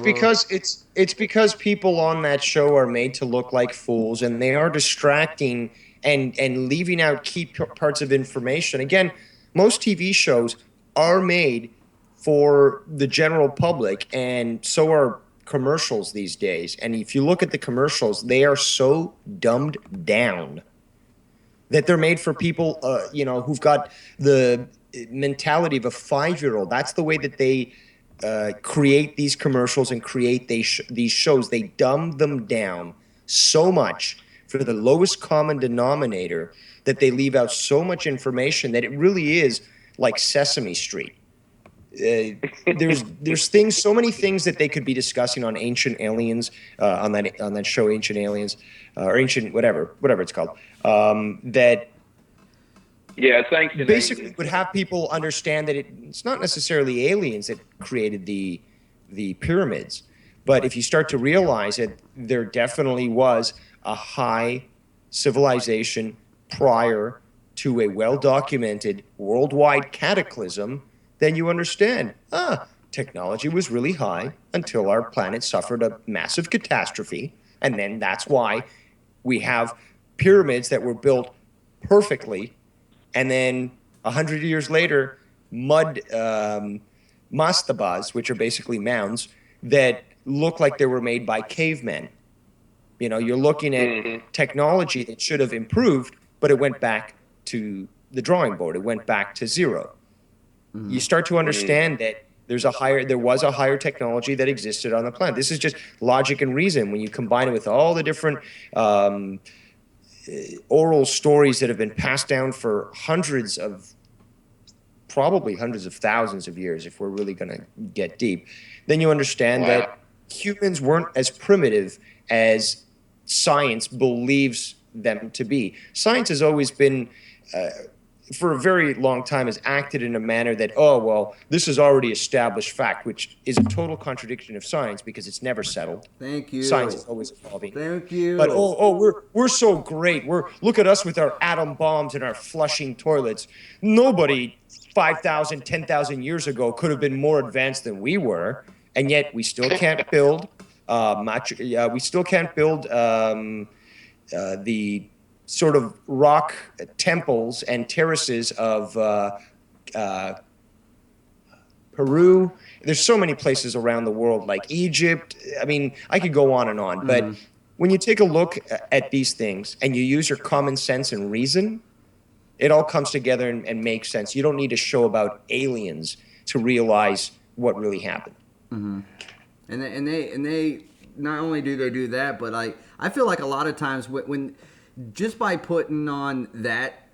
because people on that show are made to look like fools, and they are distracting and leaving out key parts of information. Again, most TV shows are made for the general public, and so are commercials these days. And if you look at the commercials, they are so dumbed down that they're made for people, who've got the mentality of a 5-year-old. That's the way that they create these commercials and create these shows. They dumb them down so much for the lowest common denominator that they leave out so much information that it really is like Sesame Street. There's things, so many things that they could be discussing on Ancient Aliens, on that show Ancient Aliens, or Ancient whatever it's called, that thanks. Basically would have people understand that it's not necessarily aliens that created the pyramids, but if you start to realize that there definitely was a high civilization prior to a well-documented worldwide cataclysm, then you understand, technology was really high until our planet suffered a massive catastrophe, and then that's why we have pyramids that were built perfectly, and then 100 years later, mastabas, which are basically mounds, that look like they were made by cavemen. You're looking at technology that should have improved, but it went back to the drawing board. It went back to zero. You start to understand that there was a higher technology that existed on the planet. This is just logic and reason when you combine it with all the different oral stories that have been passed down for probably hundreds of thousands of years, if we're really going to get deep. Then you understand that humans weren't as primitive as science believes them to be. Science has always been, for a very long time, has acted in a manner that, this is already established fact, which is a total contradiction of science because it's never settled. Thank you. Science is always evolving. Thank you. But we're so great. Look at us with our atom bombs and our flushing toilets. Nobody 5,000, 10,000 years ago could have been more advanced than we were, and yet we still can't build the sort of rock temples and terraces of Peru. There's so many places around the world, like Egypt. I mean, I could go on and on. But when you take a look at these things and you use your common sense and reason, it all comes together and makes sense. You don't need a show about aliens to realize what really happened. And they not only do they do that, but I feel like a lot of times when just by putting on that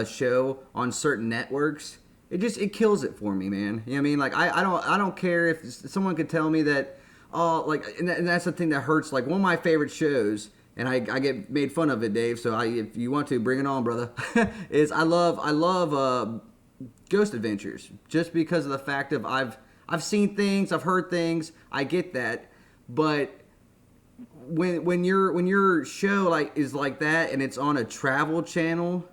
show on certain networks, it kills it for me, man. You know what I mean? Like I don't care if someone could tell me that, and that's the thing that hurts. Like one of my favorite shows, and I get made fun of it, Dave. So if you want to bring it on, brother, is I love Ghost Adventures just because of the fact of I've seen things, I've heard things, I get that, but when your show is like that and it's on a travel channel,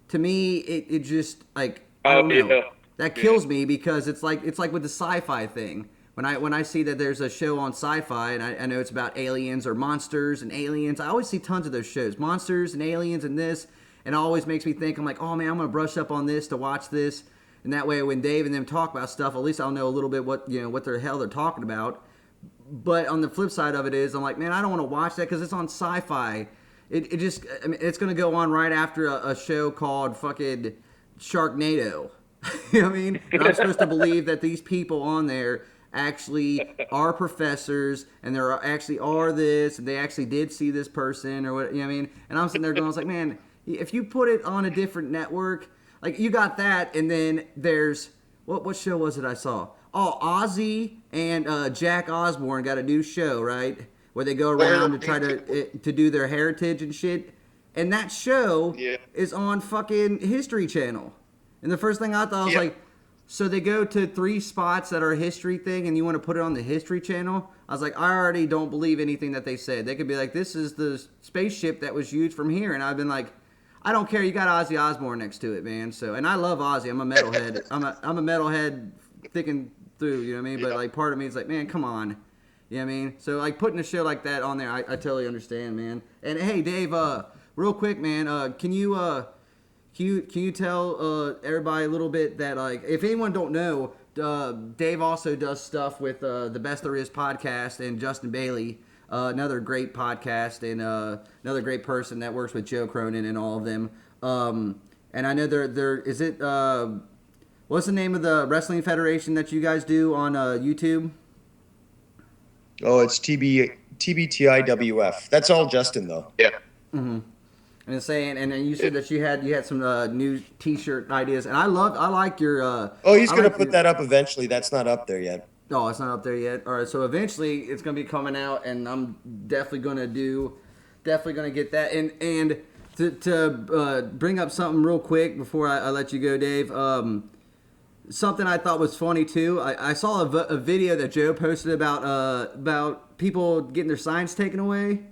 to me it just I don't know. That kills me because it's like with the sci-fi thing. When I see that there's a show on sci-fi and I know it's about aliens or monsters and aliens, I always see tons of those shows, monsters and aliens and this, and it always makes me think, I'm like, oh man, I'm gonna brush up on this to watch this, and that way when Dave and them talk about stuff, at least I'll know a little bit what the hell they're talking about. But on the flip side of it is, I'm like, man, I don't want to watch that because it's on sci-fi. It just, I mean, it's going to go on right after a show called fucking Sharknado. You know what I mean? And I'm supposed to believe that these people on there actually are professors and there actually are this and they actually did see this person or what, you know what I mean? And I'm sitting there going, I was like, man, if you put it on a different network, like you got that, and then there's, what show was it I saw? Oh, Ozzy and Jack Osbourne got a new show, right? Where they go around to try to do their heritage and shit. And that show is on fucking History Channel. And the first thing I thought was like, so they go to 3 spots that are a history thing and you want to put it on the History Channel? I was like, I already don't believe anything that they said. They could be like, this is the spaceship that was used from here. And I've been like, I don't care. You got Ozzy Osbourne next to it, man. So, and I love Ozzy. I'm a metalhead. I'm a metalhead thinking through, you know what I mean? But like part of me is like, man, come on. You know what I mean? So like putting a show like that on there, I totally understand, man. And hey, Dave, real quick, man, can you tell everybody a little bit that like if anyone don't know, Dave also does stuff with the Best There Is podcast and Justin Bailey, another great podcast and another great person that works with Joe Cronin and all of them. And I know there is it. What's the name of the wrestling federation that you guys do on YouTube? Oh, it's TBTIWF. That's all Justin though. Yeah. Mm-hmm. And saying, and then you said that you had some new T-shirt ideas, and I like your. Oh, he's gonna put that up eventually. That's not up there yet. Oh, it's not up there yet. All right, so eventually it's gonna be coming out, and I'm definitely gonna get that. And to bring up something real quick before I let you go, Dave. Something I thought was funny too. I saw a video that Joe posted about people getting their signs taken away.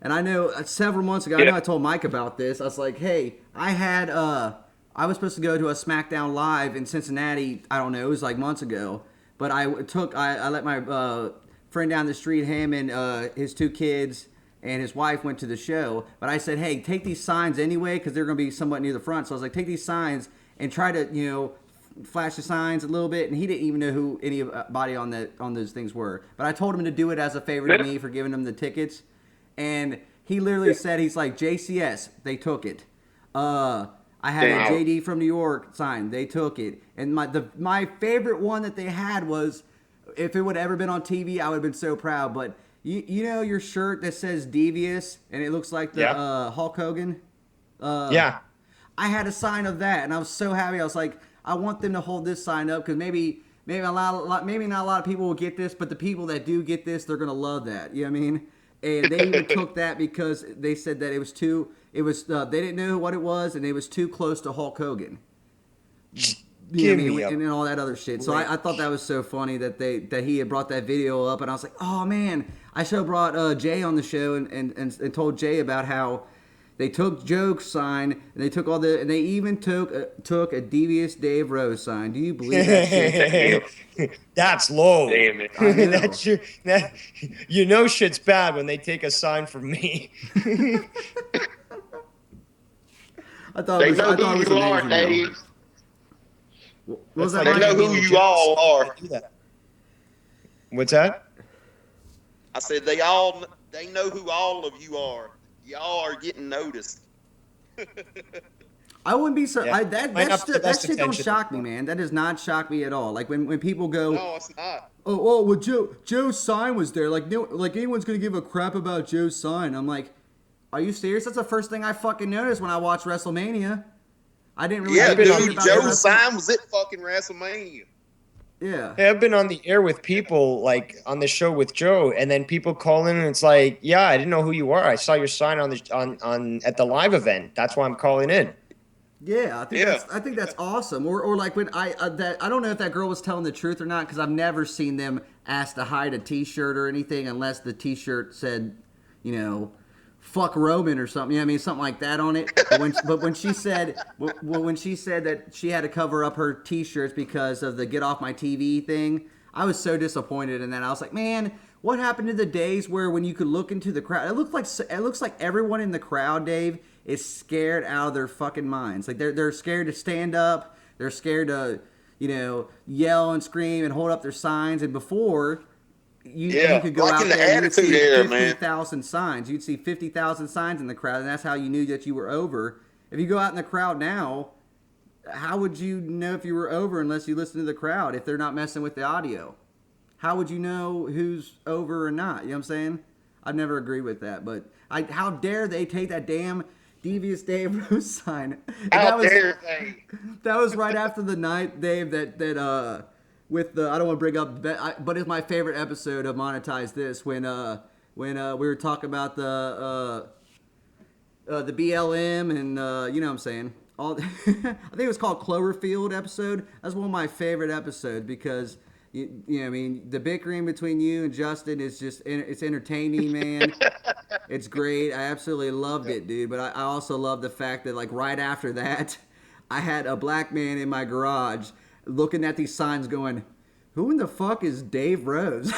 And I know several months ago, I know I told Mike about this. I was like, hey, I was supposed to go to a SmackDown Live in Cincinnati. I don't know, it was like months ago. But I let my friend down the street, him and his 2 kids and his wife went to the show. But I said, hey, take these signs anyway, because they're going to be somewhat near the front. So I was like, take these signs and try to, flash the signs a little bit. And he didn't even know who anybody on those things were. But I told him to do it as a favor to me for giving him the tickets. And he literally said, he's like, JCS, they took it. I had a JD from New York sign, they took it. And my favorite one that they had was, if it would have ever been on TV, I would have been so proud. But you know your shirt that says Devious, and it looks like the Hulk Hogan? Yeah. I had a sign of that, and I was so happy. I was like, I want them to hold this sign up, because maybe not a lot of people will get this, but the people that do get this, they're going to love that. You know what I mean? And they even took that because they said that they didn't know what it was, and it was too close to Hulk Hogan. And all that other shit. So I thought that was so funny that he had brought that video up, and I was like, oh man, I should have brought Jay on the show and told Jay about how they took Joe's sign, and they took and they even took a DeviousDaveRose sign. Do you believe that shit? That's low. Damn it. Shit's bad when they take a sign from me. They know who you are, Dave. They know who you all are. What's that? I said they know who all of you are. Y'all are getting noticed. I wouldn't be so. Yeah. That shit don't shock me, man. That does not shock me at all. Like when people go, no, it's not. Oh, well, Joe's sign was there. Like anyone's gonna give a crap about Joe's sign. I'm like, are you serious? That's the first thing I fucking noticed when I watched WrestleMania. I didn't really. Yeah, dude, Joe's sign was at fucking WrestleMania. Yeah. Hey, I've been on the air with people, like on the show with Joe, and then people call in and it's like, yeah, I didn't know who you are. I saw your sign on at the live event. That's why I'm calling in. Yeah, I think that's awesome. Or like when I don't know if that girl was telling the truth or not, because I've never seen them ask to hide a T-shirt or anything unless the T-shirt said, fuck Roman or something. You know what I mean? Something like that on it. But when she said that she had to cover up her T-shirts because of the get off my TV thing, I was so disappointed in that. I was like, man, what happened to the days where when you could look into the crowd? It looks like everyone in the crowd, Dave, is scared out of their fucking minds. Like they're scared to stand up. They're scared to, yell and scream and hold up their signs. And before, you could go out there and you'd see 50,000 signs. You'd see 50,000 signs in the crowd, and that's how you knew that you were over. If you go out in the crowd now, how would you know if you were over unless you listen to the crowd, if they're not messing with the audio? How would you know who's over or not? You know what I'm saying? I'd never agree with that. But how dare they take that damn DeviousDaveRose sign? How dare they? That was right after the night, Dave, that with the, I don't want to bring up, but it's my favorite episode of Monetize This, when we were talking about the BLM and you know what I'm saying, all I think it was called Cloverfield episode. That's one of my favorite episodes because I mean, the bickering between you and Justin is just, it's entertaining, man. It's great. I absolutely loved it, dude. But I also love the fact that, like, right after that, I had a black man in my garage looking at these signs going, who in the fuck is Dave Rose?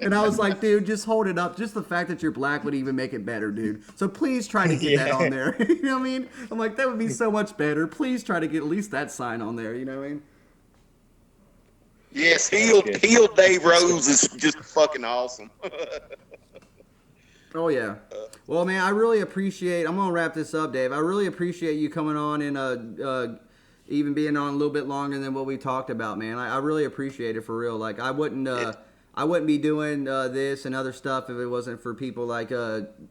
And I was like, dude, just hold it up. Just the fact that you're black would even make it better, dude. So please try to get that on there. You know what I mean? I'm like, that would be so much better. Please try to get at least that sign on there. You know what I mean? Yes, heel Dave Rose is just fucking awesome. Oh, yeah. Well, man, I really appreciate... I'm going to wrap this up, Dave. I really appreciate you coming on and even being on a little bit longer than what we talked about, man. I really appreciate it for real. Like, I wouldn't be doing this and other stuff if it wasn't for people like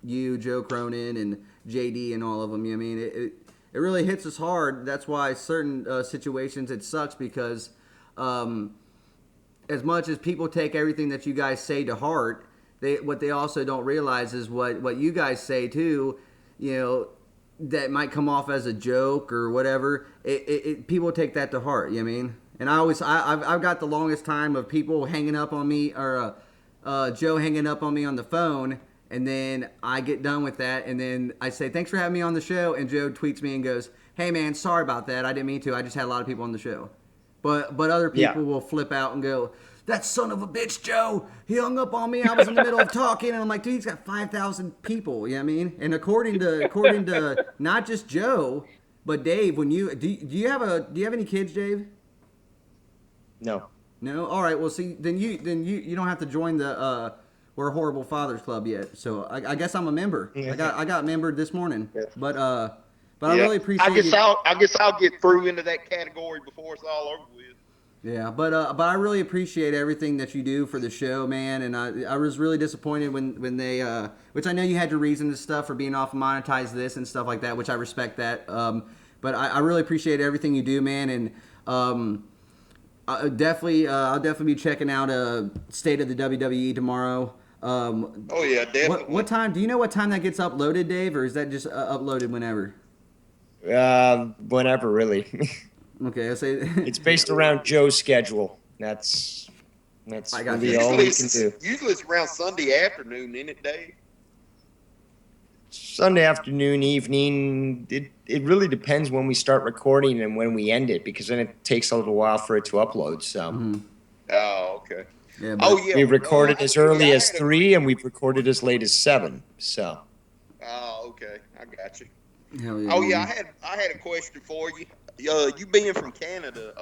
you, Joe Cronin, and JD and all of them. You know what I mean? It really hits us hard. That's why certain situations it sucks because as much as people take everything that you guys say to heart, what they also don't realize is what you guys say too, you know, that might come off as a joke or whatever. People take that to heart, you know what I mean? And I've got the longest time of people hanging up on me or Joe hanging up on me on the phone, and then I get done with that, and then I say, thanks for having me on the show, and Joe tweets me and goes, hey man, sorry about that, I didn't mean to, I just had a lot of people on the show. But other people will flip out and go, that son of a bitch, Joe, he hung up on me. I was in the middle of talking, and I'm like, dude, he's got 5,000 people. You know what I mean? And according to not just Joe, but Dave, when do you have any kids, Dave? No. No. All right. Well, see, then you don't have to join the We're Horrible Fathers Club yet. So I guess I'm a member. I got membered this morning. Yeah. But I really appreciate. I guess I'll get through into that category before it's all over with. Yeah, but I really appreciate everything that you do for the show, man. And I was really disappointed when they, which I know you had your reasons and stuff for being off monetize this and stuff like that, which I respect that. But I really appreciate everything you do, man. And I'll definitely be checking out State of the WWE tomorrow. Oh yeah, definitely. What time? Do you know what time that gets uploaded, Dave, or is that just uploaded whenever? Whenever, really. Okay, I say it's based around Joe's schedule. That's really all we can do. Usually it's around Sunday afternoon, isn't it, Dave? Sunday afternoon, evening. It really depends when we start recording and when we end it, because then it takes a little while for it to upload. So. Mm-hmm. Oh, okay. Yeah, we've recorded as early as 3, and we've recorded as late as 7. So. Oh, okay. I got you. Hell yeah, oh yeah, I had a question for you. You being from Canada,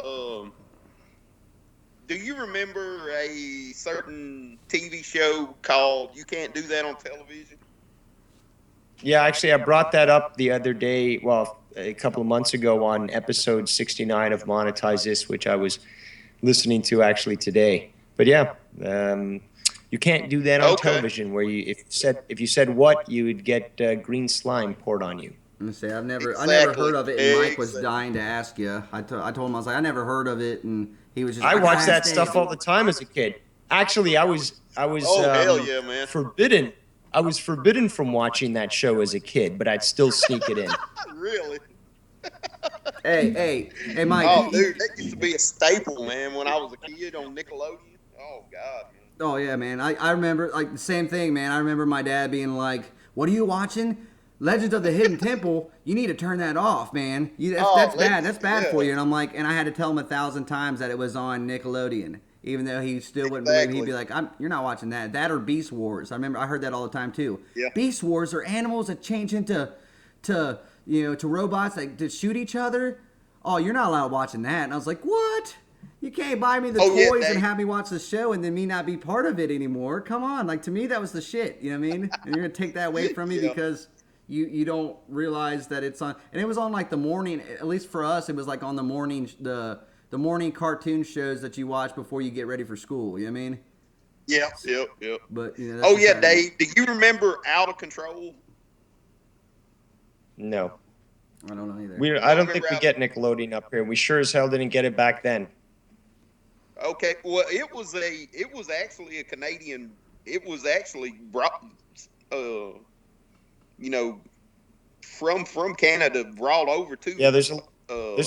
do you remember a certain TV show called "You Can't Do That on Television"? Yeah, actually, I brought that up the other day. Well, a couple of months ago on episode 69 of Monetize This, which I was listening to actually today. But yeah, you can't do that on television. Where if you said what, you would get green slime poured on you. Let me say, I never heard of it, and Mike was dying to ask you. I told him, I was like, I never heard of it, and he was just. I watched that stuff all the time as a kid. Actually, I was. Oh hell yeah, man! Forbidden. I was forbidden from watching that show as a kid, but I'd still sneak it in. Really? Hey, Mike. Oh, dude, that used to be a staple, man. When I was a kid on Nickelodeon. Oh God. Man. Oh yeah, man. I remember like the same thing, man. I remember my dad being like, "What are you watching? Legends of the Hidden Temple, you need to turn that off, man. That's bad. That's bad for you." And I'm like, and I had to tell him 1,000 times that it was on Nickelodeon, even though he still wouldn't believe. He'd be like, "You're not watching that. That or Beast Wars." I heard that all the time too. Yeah. Beast Wars are animals that change into robots that shoot each other. Oh, you're not allowed watching that. And I was like, what? You can't buy me the toys and have me watch the show and then me not be part of it anymore. Come on, like to me that was the shit. You know what I mean? And you're gonna take that away from me because. You don't realize that it's on, and it was on like the morning. At least for us, it was like on the morning the morning cartoon shows that you watch before you get ready for school. You know what I mean? Yep. But Dave, do you remember Out of Control? No, I don't know either. I don't think we get Nickelodeon up here. We sure as hell didn't get it back then. Okay, well, it was actually a Canadian. It was actually brought. From Canada brought over to there's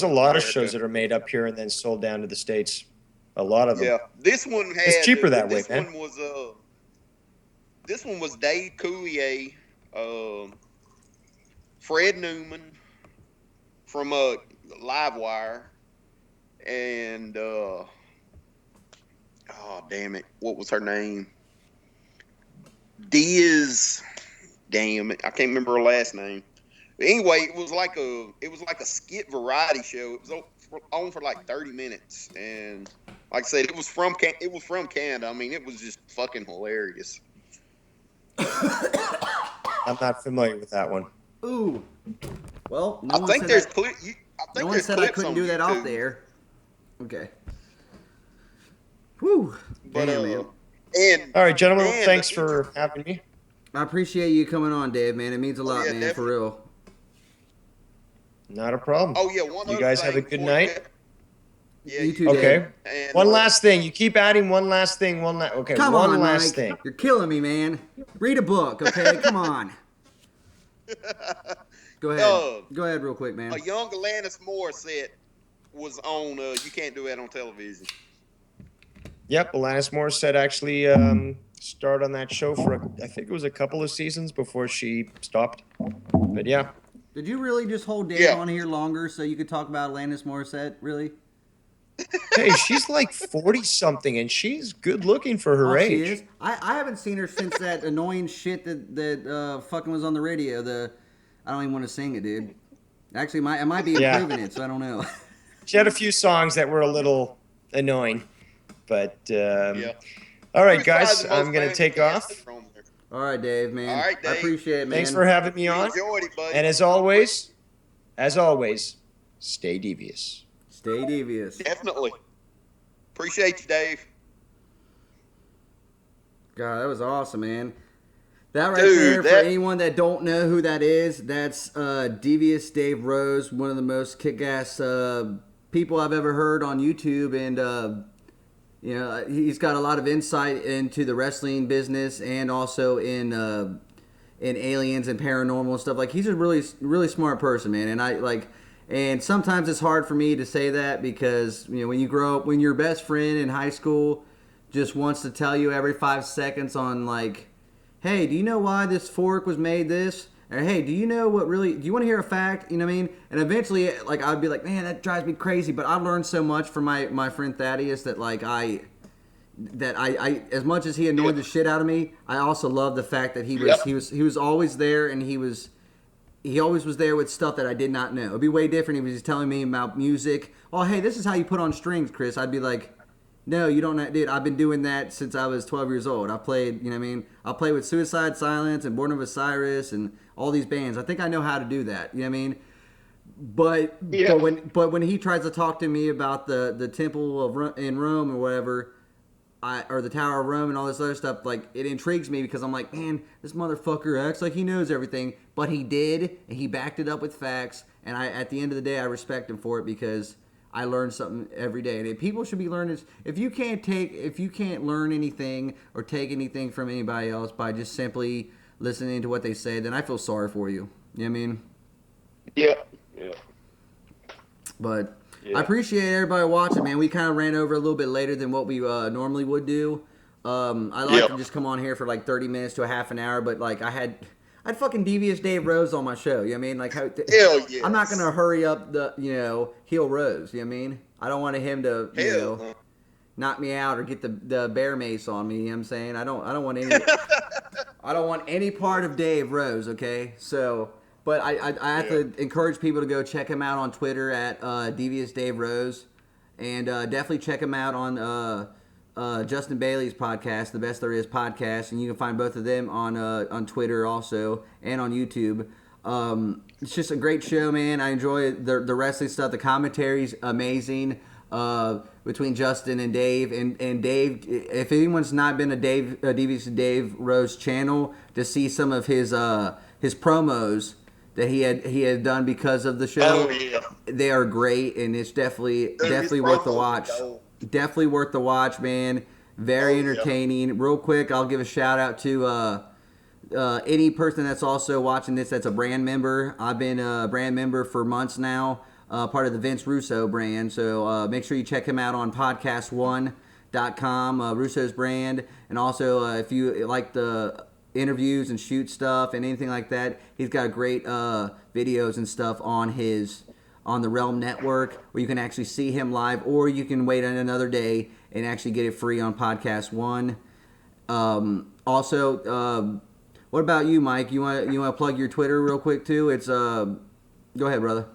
a lot of shows that are made up here and then sold down to the States. A lot of them. Yeah, this one had. It's cheaper that way, man. This one was Dave Coulier, Fred Newman from Livewire, and oh damn it, what was her name? Diaz. Damn, I can't remember her last name. But anyway, it was like a skit variety show. It was on for like 30 minutes, and like I said, it was from Canada. I mean, it was just fucking hilarious. I'm not familiar with that one. Ooh. Well, no one said I couldn't do that off there. Okay. Whew. But, damn, man. All right, gentlemen, thanks for having me. I appreciate you coming on, Dave, man. It means a lot, man, definitely. For real. Not a problem. Oh, yeah, you guys have a good night. Yeah, you too, okay. And one last thing. You keep adding one last thing. Okay, come one on, last Mike. thing. You're killing me, man. Read a book, okay? Come on. Go ahead. Go ahead real quick, man. A young Alanis Morissette was on You Can't Do That on Television. Yep, Alanis Morissette actually starred on that show for, I think it was a couple of seasons before she stopped. But yeah. Did you really just hold Dave on here longer so you could talk about Alanis Morissette? Really? Hey, she's like 40-something, and she's good looking for her age. She is? I haven't seen her since that annoying shit that fucking was on the radio. I don't even want to sing it, dude. Actually, I might be improving it, so I don't know. She had a few songs that were a little annoying. But, all right, guys, I'm going to take off. All right, Dave, man. All right, Dave. I appreciate it, man. Thanks for having me on. Enjoyed it, buddy. And as always, stay devious. Stay devious. Definitely. Appreciate you, Dave. God, that was awesome, man. That right there, for anyone that don't know who that is, that's DeviousDaveRose, one of the most kick-ass people I've ever heard on YouTube, and he's got a lot of insight into the wrestling business and also in aliens and paranormal and stuff. Like, he's a really, really smart person, man. And sometimes it's hard for me to say that because, when you grow up, when your best friend in high school just wants to tell you every 5 seconds on, like, hey, do you know why this fork was made this? Or, hey, do you know what really, do you want to hear a fact? You know what I mean? And eventually, like, I'd be like, man, that drives me crazy. But I learned so much from my friend Thaddeus that, like, I as much as he annoyed the shit out of me, I also love the fact that he was always there, and he always was there with stuff that I did not know. It'd be way different if he was telling me about music. Oh, hey, this is how you put on strings, Chris. I'd be like, no, you don't know, dude. I've been doing that since I was 12 years old. I played, you know what I mean? I played with Suicide Silence and Born of Osiris and all these bands. I think I know how to do that. You know what I mean? But when he tries to talk to me about the temple in Rome or whatever, or the Tower of Rome and all this other stuff, like, it intrigues me because I'm like, man, this motherfucker acts like he knows everything, but he did, and he backed it up with facts, and at the end of the day, I respect him for it because I learn something every day. And people should be learning. If you can't learn anything or take anything from anybody else by just simply listening to what they say, then I feel sorry for you. You know what I mean? Yeah. But I appreciate everybody watching, man. We kind of ran over a little bit later than what we normally would do. I like to just come on here for like 30 minutes to a half an hour, but like I had fucking DeviousDaveRose on my show. You know what I mean? Like, hell yes. I'm not gonna hurry up the heel Rose. You know what I mean? I don't want him to knock me out or get the bear mace on me. You know what I'm saying? I don't want any I don't want any part of Dave Rose. Okay, so. But I have to encourage people to go check him out on Twitter at DeviousDaveRose, and definitely check him out on Justin Bailey's podcast, The Best There Is podcast, and you can find both of them on Twitter also and on YouTube. It's just a great show, man. I enjoy the wrestling stuff. The commentary's amazing between Justin and Dave. And Dave, if anyone's not been a DeviousDaveRose channel to see some of his promos that he had done because of the show. They are great, and it's definitely worth the watch. Definitely worth the watch, man. Very entertaining. Yeah. Real quick, I'll give a shout out to any person that's also watching this that's a brand member. I've been a brand member for months now, part of the Vince Russo brand. So make sure you check him out on podcast1.com, Russo's brand. And also, if you like the interviews and shoot stuff and anything like that, he's got great videos and stuff on the Realm Network where you can actually see him live, or you can wait on another day and actually get it free on Podcast One. Also, what about you, Mike? You want to plug your Twitter real quick too? It's go ahead, brother.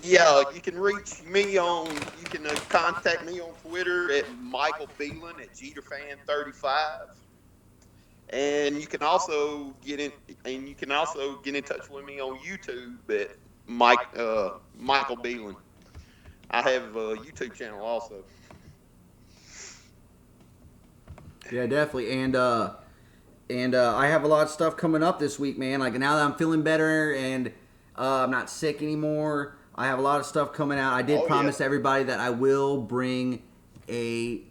Yeah, you can reach me on. You can contact me on Twitter at Michael Belin at JeterFan35, and you can also get in touch with me on YouTube at Michael Belin. I have a YouTube channel also. Yeah, definitely. And I have a lot of stuff coming up this week, man. Like now that I'm feeling better and I'm not sick anymore, I have a lot of stuff coming out. I did promise everybody that I will bring a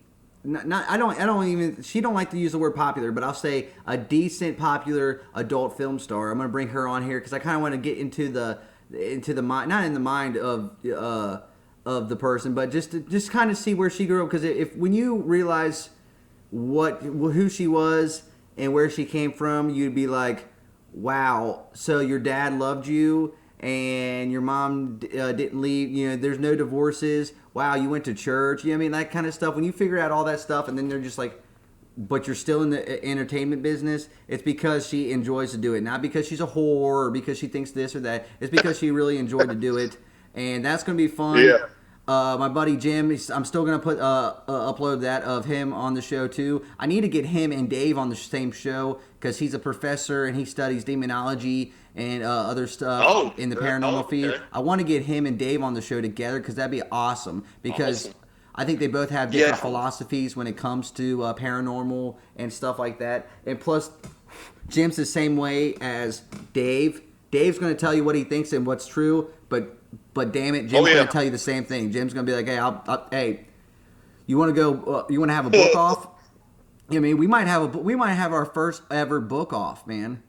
I don't even, she don't like to use the word popular, but I'll say a decent popular adult film star. I'm gonna bring her on here because I kind of want to get into the mind, not in the mind of the person, but just kind of see where she grew up. Because if when you realize who she was and where she came from, you'd be like, wow, so your dad loved you and your mom didn't leave, you know, there's no divorces, wow, you went to church, you know what I mean, that kind of stuff. When you figure out all that stuff and then they're just like, but you're still in the entertainment business, it's because she enjoys to do it, not because she's a whore or because she thinks this or that. It's because she really enjoyed to do it, and that's going to be fun. Yeah. My buddy Jim, I'm still going to put upload that of him on the show too. I need to get him and Dave on the same show because he's a professor and he studies demonology and other stuff in the paranormal field. I want to get him and Dave on the show together because that'd be awesome because I think they both have different philosophies when it comes to paranormal and stuff like that. And plus, Jim's the same way as Dave. Dave's going to tell you what he thinks and what's true, but damn it, Jim's going to tell you the same thing. Jim's going to be like, hey, hey, you want to go? You want to have a book off? I mean, we might have our first ever book off, man.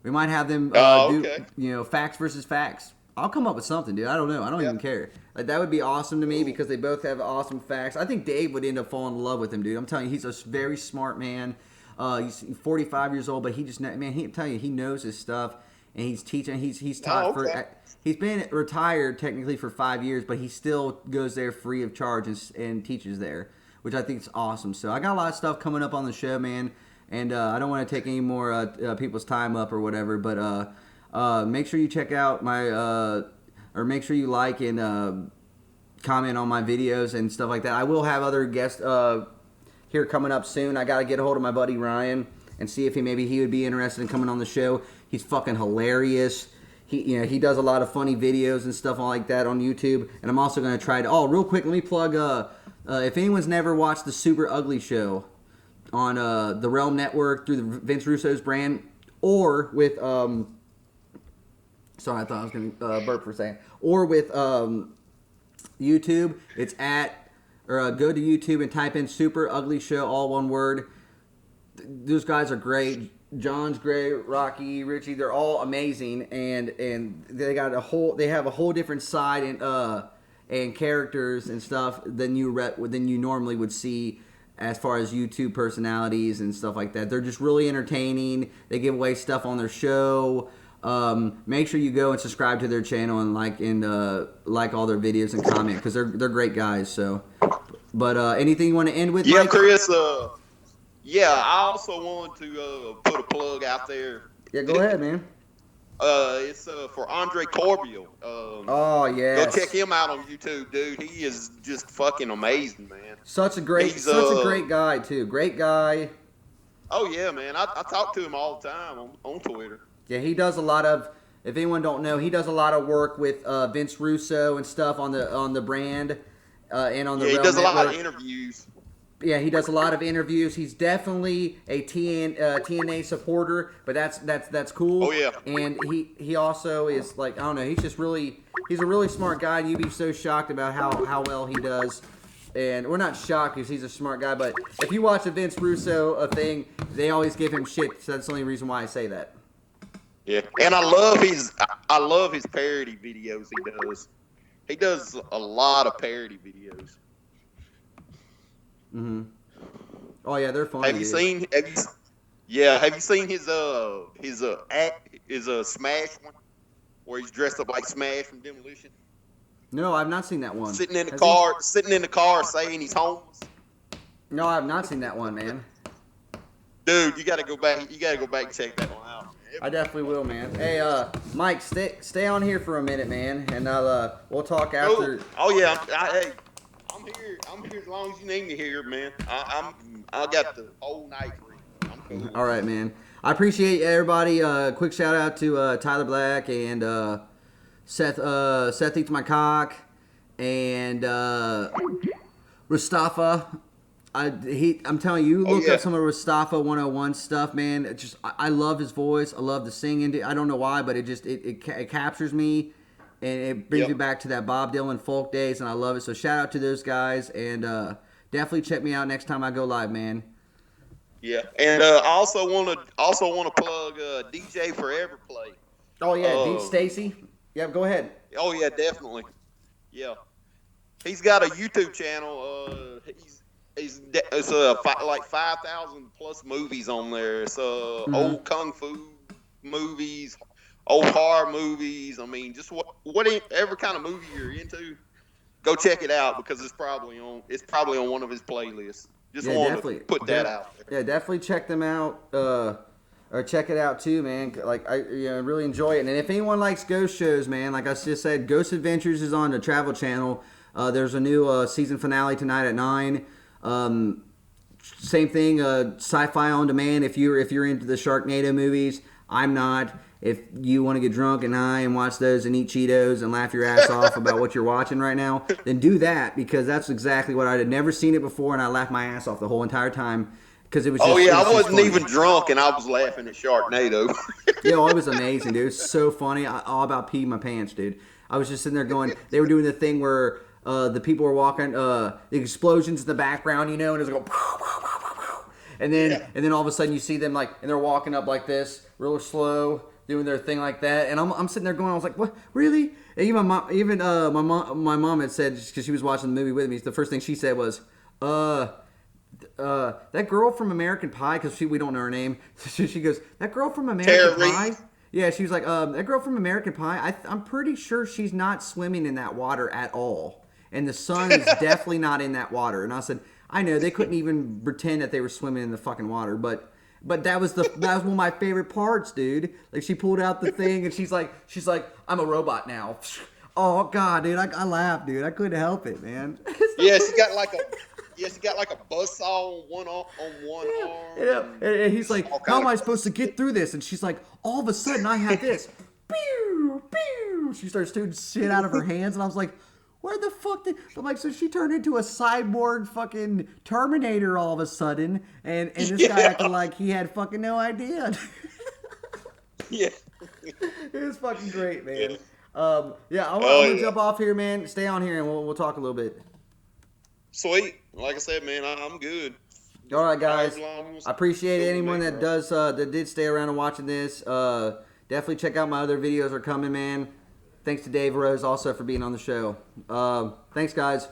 We might have them do facts versus facts. I'll come up with something, dude. I don't know. I don't even care. Like, that would be awesome to me because they both have awesome facts. I think Dave would end up falling in love with him, dude. I'm telling you, he's a very smart man. He's 45 years old, but he just, man, I'm telling you, he knows his stuff. And he's teaching. He's taught he's been retired technically for 5 years, but he still goes there free of charge and teaches there, which I think is awesome. So I got a lot of stuff coming up on the show, man, and I don't want to take any more people's time up or whatever. But make sure you check out my or make sure you like and comment on my videos and stuff like that. I will have other guests here coming up soon. I got to get a hold of my buddy Ryan and see if he would be interested in coming on the show. He's fucking hilarious. He does a lot of funny videos and stuff like that on YouTube. And I'm also going to try to... Oh, real quick, let me plug... if anyone's never watched the Super Ugly Show on the Realm Network through the Vince Russo's brand, or with... sorry, I thought I was going to burp for a second. Or with YouTube, it's at... Or go to YouTube and type in Super Ugly Show, all one word. Those guys are great. John's great, Rocky, Richie, they're all amazing, and they have a whole different side and characters and stuff than you normally would see as far as YouTube personalities and stuff like that. They're just really entertaining. They give away stuff on their show. Make sure you go and subscribe to their channel and like all their videos and comment because they're great guys. So, but anything you want to end with? Yeah, Mike? Chris. Yeah, I also want to put a plug out there. Yeah, go ahead, man. It's for Andre Corbiel. Oh, yeah. Go check him out on YouTube, dude. He is just fucking amazing, man. Such a great guy, too. Great guy. Oh, yeah, man. I talk to him all the time on Twitter. Yeah, he does a lot of, if anyone don't know, he does a lot of work with Vince Russo and stuff on the brand and on the Realm he does Network. a lot of interviews. Yeah, he does a lot of interviews. He's definitely a TNA supporter, but that's cool. Oh yeah. And he also is like, I don't know, he's a really smart guy. And you'd be so shocked about how well he does. And we're not shocked because he's a smart guy, but if you watch a Vince Russo thing, they always give him shit. So that's the only reason why I say that. Yeah, and I love his parody videos he does. He does a lot of parody videos. Mm-hmm. Oh yeah, they're funny. Have you seen his Smash one where he's dressed up like Smash from Demolition? No, I've not seen that one. Sitting in the car saying he's homeless. No, I've not seen that one, man. dude, you got to go back. You got to go back and check that one out. I definitely will, man. Hey, Mike, stay on here for a minute, man, and we'll talk after. Oh yeah, hey, I'm here. I'm here as long as you need me here, man. I got the whole night free. I'm cool. All right, man. I appreciate everybody. Quick shout out to Tyler Black and Seth Eats My Cock and Mustafa. I'm telling you, look up some of Mustafa 101 stuff, man. I love his voice. I love the singing. I don't know why, but it captures me, and it brings me back to that Bob Dylan folk days, and I love it. So shout out to those guys, and definitely check me out next time I go live, man. Yeah, and I also want to plug DJ Forever Play. Oh yeah, Stacy. Yeah, go ahead. Oh yeah, definitely. Yeah, he's got a YouTube channel. It's like 5,000 plus movies on there. It's old kung fu movies, old horror movies. I mean, just whatever kind of movie you're into, go check it out because it's probably on one of his playlists. Just want to put that out there. Yeah, definitely check them out. Or check it out too, man. Like I really enjoy it. And if anyone likes ghost shows, man, like I just said, Ghost Adventures is on the Travel Channel. There's a new season finale tonight at 9. Same thing, Sci-Fi on demand. If you're into the Sharknado movies, I'm not. If you want to get drunk and high and watch those and eat Cheetos and laugh your ass off about what you're watching right now, then do that because that's exactly what I had never seen it before, and I laughed my ass off the whole entire time because it was. Just, I wasn't even drunk and I was laughing at Sharknado. It was amazing, dude. It was so funny. All about peeing my pants, dude. I was just sitting there going. They were doing the thing where. The people were walking, the explosions in the background, and it was like, and then all of a sudden you see them and they're walking up like this, real slow, doing their thing like that, and I'm sitting there going, I was like, what, really? And even my mom had said because she was watching the movie with me, the first thing she said was, that girl from American Pie, because we don't know her name, she goes, that girl from American Pie. Yeah, she was like, that girl from American Pie, I'm pretty sure she's not swimming in that water at all. And the sun is definitely not in that water. And I said, I know, they couldn't even pretend that they were swimming in the fucking water. But that was one of my favorite parts, dude. Like, she pulled out the thing, and she's like, I'm a robot now. Oh, God, dude, I laughed, dude. I couldn't help it, man. Yeah, she got like a buzzsaw on one arm. Yeah, and he's like, how am I supposed to get through this? And she's like, all of a sudden, I have this. Pew, pew. She starts shooting shit out of her hands, and I was like, where the fuck I'm like, so she turned into a cyborg fucking Terminator all of a sudden, and this guy acted like he had fucking no idea. Yeah. It was fucking great, man. I'm gonna jump off here, man. Stay on here, and we'll talk a little bit. Sweet. Like I said, man, I'm good. All right, guys. I appreciate anyone that did stay around and watching this. Definitely check out my other videos are coming, man. Thanks to Dave Rose also for being on the show. Thanks, guys.